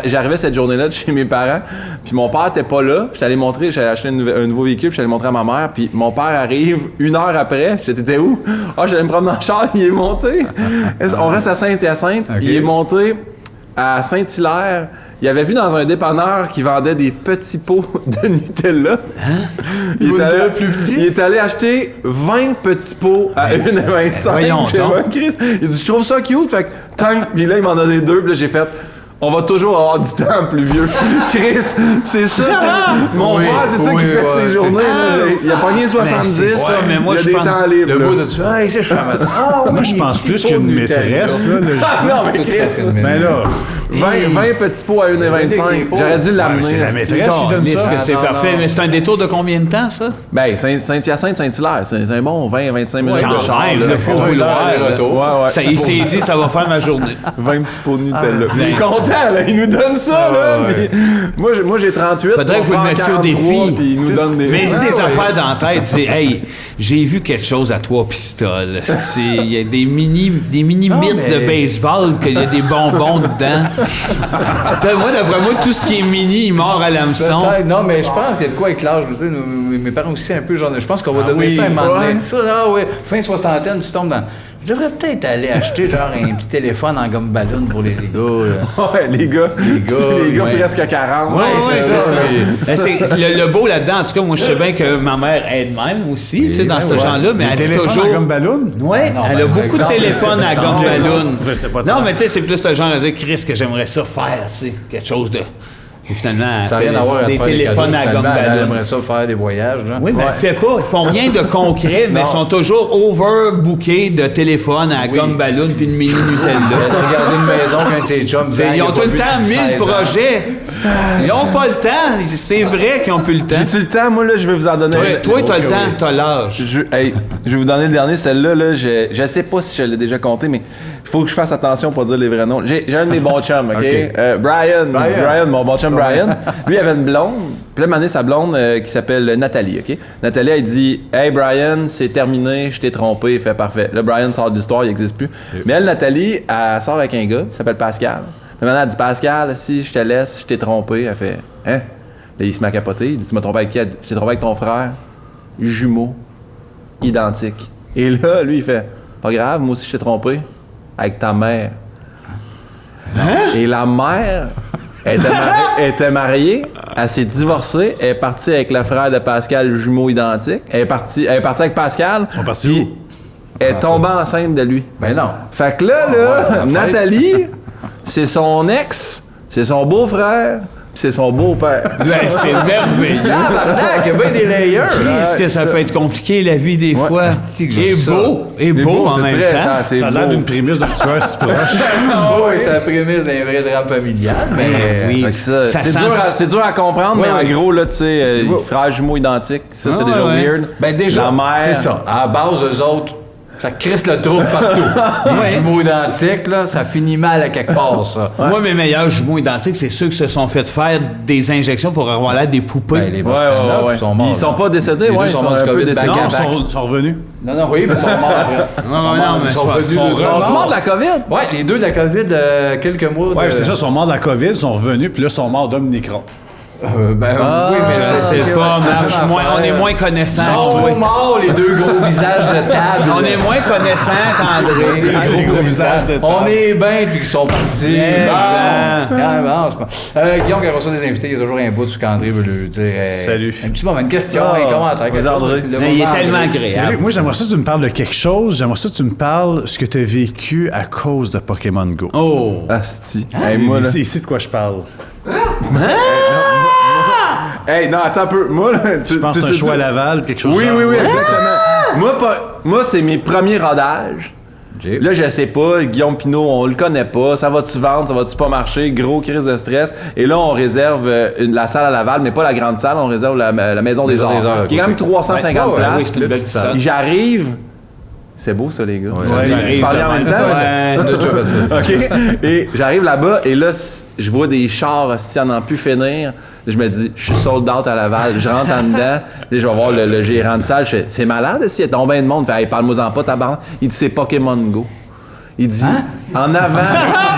J'arrivais cette journée-là de chez mes parents, puis mon père était pas là. J'étais allé montrer, j'avais acheté un nouveau véhicule, puis j'allais montrer à ma mère, puis mon père arrive 1 heure après. J'étais où? Ah, j'allais me promener dans le char, il est monté. On reste à Saint-Hyacinthe,
Okay.
il est monté à Saint-Hilaire. Il avait vu dans un dépanneur qui vendait des petits pots de Nutella. Il est allé, plus petit? Il est allé acheter 20 petits pots à 1,25.
Voyons
J'ai
donc.
fait, Chris, il dit, je trouve ça cute. Fait que, tank. Puis là, il m'en a donné 2. Puis là, j'ai fait, on va toujours avoir du temps plus vieux. Chris, c'est ça. Mon père, c'est ça qui fait ses journées. Là. Il a pogné 70.
c'est ça, mais moi,
il y a
je
des
pense-
temps libres.
Le
là.
bout de tu ah, ici, je suis
Moi, je pense plus qu'une maîtresse, là.
Non, mais Chris,
Ben là,
20 petits pots à 1,25. J'aurais dû l'amener.
c'est la maîtresse qui donne ça.
Est-ce que c'est parfait? Mais c'est un détour de combien de temps, ça?
Ben, Saint-Hyacinthe, Saint-Hilaire, c'est un bon 20-25 minutes
Quand
de char.
même,
là.
là, faut
C'est
vouloir,
un
là.
retour. Ouais, ouais.
Ça, il s'est dit, ça va faire ma journée.
20 petits pots de Nutella.
ben.
Il est content, là. Il nous donne ça, là.
ouais.
Mais moi, j'ai 38.
Faudrait que vous le mettiez au défi.
Puis il nous donne des...
Mais il
Ouais,
des
ouais.
affaires dans la tête, tu sais, hey, j'ai vu quelque chose à 3 pistoles. Il y a des mini mythes
mais-
de baseball, qu'il y a des bonbons dedans. Moi, d'après moi, tout ce qui est mini, il mord à l'hameçon.
Peut-être. Non, mais je pense qu'il y a de quoi avec l'âge. Je veux dire, mes parents aussi, un peu, genre, je pense qu'on va donner
oui,
ça à un moment donné.
ouais.
Ça, là, ouais, fin soixantaine, tu tombes dans... Je devrais peut-être aller acheter, genre, un petit téléphone en gomme ballon pour les gars. là.
Ouais, les gars. Les gars
ouais.
presque 40.
Ouais,
c'est ça,
Ben, c'est le beau là-dedans. En tout cas, moi, je sais bien que ma mère aide même aussi, tu sais, dans ce
ouais.
genre-là, mais elle dit
téléphone
toujours.
en gomme ballon?
Ouais,
Non,
elle
ben,
a beaucoup
exemple,
de téléphones à
exemple.
gomme ballon.
C'était pas
Non,
tant.
mais tu sais, c'est plus le genre à dire, Chris, que j'aimerais ça faire, tu sais, quelque chose de. Et finalement, elle
Ça n'a
fait
rien à voir avec
des
faire des
téléphones
cadeaux,
à gomme
finalement. Elle
ballon.
aimerait ça faire des voyages, là.
Oui, mais elle fait pas. Ils font rien de concret, mais ils sont toujours overbookés de téléphones à gomme ballon puis une mini
Elle
Nutella.
a regardé une maison qu'un de ses chums.
Ils ont tout le temps 1000 projets. Ils n'ont pas le temps. C'est vrai qu'ils n'ont plus le temps.
J'ai-tu le temps? Moi, là, je vais vous en donner un.
Toi, t'as le temps, t'as l'âge.
Je vais vous donner le dernier. Celle-là, là, je sais pas si je l'ai déjà compté, mais il faut que je fasse attention pour dire les vrais noms. J'ai un de mes bons chums, OK? Brian, mon bon chum Brian. Lui, il avait une blonde. Puis là, un moment donné, sa blonde qui s'appelle Nathalie, OK? Nathalie, elle dit « Hey, Brian, c'est terminé, je t'ai trompé. » Il fait « Parfait. » Là, Brian sort de l'histoire, il n'existe plus. Mais elle, Nathalie, elle sort avec un gars, il s'appelle Pascal. Puis maintenant, elle dit « Pascal, si je te laisse, je t'ai trompé. » Elle fait « Hein? » Là, il se met à capoter. Il dit « Tu m'as trompé avec qui? » Elle dit « Je t'ai trompé avec ton frère. Jumeaux. Identiques. » Et là, lui, il fait « Pas grave, moi aussi, je t'ai trompé. Avec ta mère. » Et la mère était mariée, elle s'est divorcée, elle est partie avec le frère de Pascal, jumeau identique. Elle est partie avec Pascal.
Ils sont partis
puis
où?
Elle est tombée enceinte de lui.
Ben non.
Fait que là, Nathalie, c'est son ex, c'est son beau-frère, puis c'est son beau-père.
Ben, c'est merveilleux.
Tabarnak, il y a bien des layers.
Qu'est-ce que ça peut être compliqué, la vie, des fois.
asti que j'aime
Et
ça.
beau. Et
C'est
beau en
c'est
même
très
temps.
c'est
Ça a l'air
beau.
d'une prémisse de tueur si proche.
Oui, c'est la prémisse d'un vrai drame familial, mais...
oui.
Fait que ça,
Ça
c'est
sent-
c'est dur à comprendre, mais en gros, là, tu sais, frères jumeaux identiques, ça, c'est
Ah,
déjà
ouais.
weird.
Ben déjà,
la mère,
c'est ça. À la base, eux autres, ça crisse le trouble partout. Les jumeaux identiques, là, ça finit mal à quelque part, ça.
Moi, mes meilleurs jumeaux identiques, c'est ceux qui se sont fait faire des injections pour avoir l'air des poupées.
Ben, les
Ouais,
Bogdanov,
ouais, ouais.
ils sont morts.
Ils sont pas décédés,
Les deux
ouais, ils
sont
sont
morts
un
du
peu
COVID
décédés.
back
Non,
à
ils
back.
sont revenus.
Non, oui, mais ils sont morts après.
non, mais
Ils sont
soit-
revenus.
sont
deux
vraiment
ans.
Ils sont morts de la COVID?
Ouais, les deux de la COVID, quelques mois.
Ouais,
de...
c'est ça, ils sont morts de la COVID, ils sont revenus, puis là, ils sont morts d'Omnicron.
Ben oui, mais
Je sais pas, Marche, on est moins
Ils
connaissants
sont
que toi.
morts, les deux gros visages de table.
On est moins connaissants qu'André.
Les gros visages de
On est bien, puis qu'ils sont partis.
Exact.
Bon, c'est pas... Guillaume, quand on reçoit des invités, il y a toujours un bout qu'André veut lui dire.
Salut.
Un petit moment, une question,
Ah,
un commentaire, quelque
vas-y,
chose.
André.
Le
Mais il est
moment,
tellement
André.
Salut,
agréable.
moi, j'aimerais ça que tu me parles de quelque chose. J'aimerais ça que tu me parles ce que tu as vécu à cause de Pokémon Go.
Oh!
Asti. Hey, moi, là.
C'est ici de quoi je parle.
Hey, non, attends un peu. Moi, là,
Je pense que c'est un choix à Laval, quelque chose
Oui,
genre.
oui, oui, exactement. Moi, c'est mes premiers rodages. Là, je sais pas, Guillaume Pinot, on le connaît pas. Ça va-tu vendre, ça va-tu pas marcher? Gros crise de stress. Et là, on réserve la salle à Laval, mais pas la grande salle, on réserve la Maison des Arts,
des Arts,
qui est quand même 350
Ouais,
places.
oui, c'est une belle petite salle.
J'arrive, C'est beau, ça, les gars.
Ouais,
Vous parlez en même temps?
Ouais.
On a déjà fait ça.
OK. Et j'arrive là-bas, et là, je vois des chars, si à n'en plus finir. Je me dis, je suis sold out à Laval. Je rentre en dedans. Là, je vais voir le gérant de salle. Je fais, c'est malade, s'il y a tombé de monde. Fait, hey, parle-moi-en pas, tabarnak. Il dit, c'est Pokémon Go. Il dit, en avant,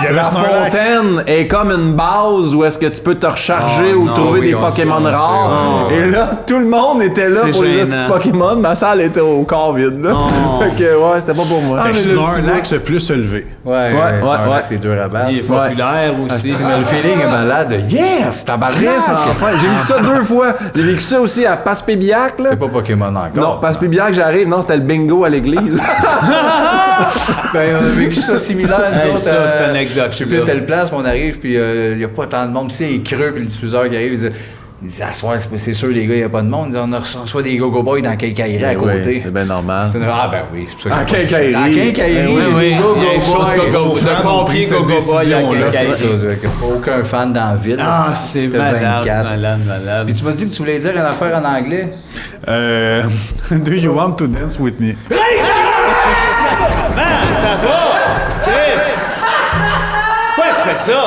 Il y avait
la
Snorlax.
fontaine est comme une base où est-ce que tu peux te recharger ou
non,
trouver
oui,
des
on
Pokémon
sait, on
rares.
sait,
Et là, tout le monde était là
C'est
pour les
gênant.
petits Pokémon. Ma salle était au corps vide. Là. fait que, ouais, c'était pas pour moi.
Fait que
mais le petit
Snorlax a plus se lever.
Ouais,
ouais.
c'est dur à battre.
Il est populaire aussi.
Mais le feeling est malade. Yes, tabarnak!
Chris, enfin, j'ai vécu ça 2 fois. J'ai vécu ça aussi à Passepébiac.
C'était pas Pokémon encore.
Non, Passepébiac, j'arrive. Non, c'était le bingo à l'église.
Ben, on a vécu ça similaire. nous
Hey,
autres,
ça, c'est une anecdote,
Je sais plus
là.
à telle place, mais on arrive, puis il n'y a pas tant de monde. Puis c'est creux, puis le diffuseur qui arrive, il dit, à soir, c'est sûr, les gars, il n'y a pas de monde. Il dit, on reçoit des go-go boys dans Quincaillerie à côté.
Oui, c'est bien normal.
Ah, ben oui, c'est pour ça
En
qu'il y a pas de
Quincaillerie.
chute. En Quincaillerie,
Oui, oui.
des go-go
Il y a un show de
boys.
go-go.
Vos
De
fans ont
pompiers
pris cette
go-go boys à
décision-là.
C'est
Quincaillerie.
ça, aucun fan dans la ville.
Ah, c'est
Fait
malade,
24.
malade.
Puis tu m'as dit que tu voulais dire une affaire en anglais?
Do you want to dance with me?
Ça va! Chris! Pourquoi tu fais ça?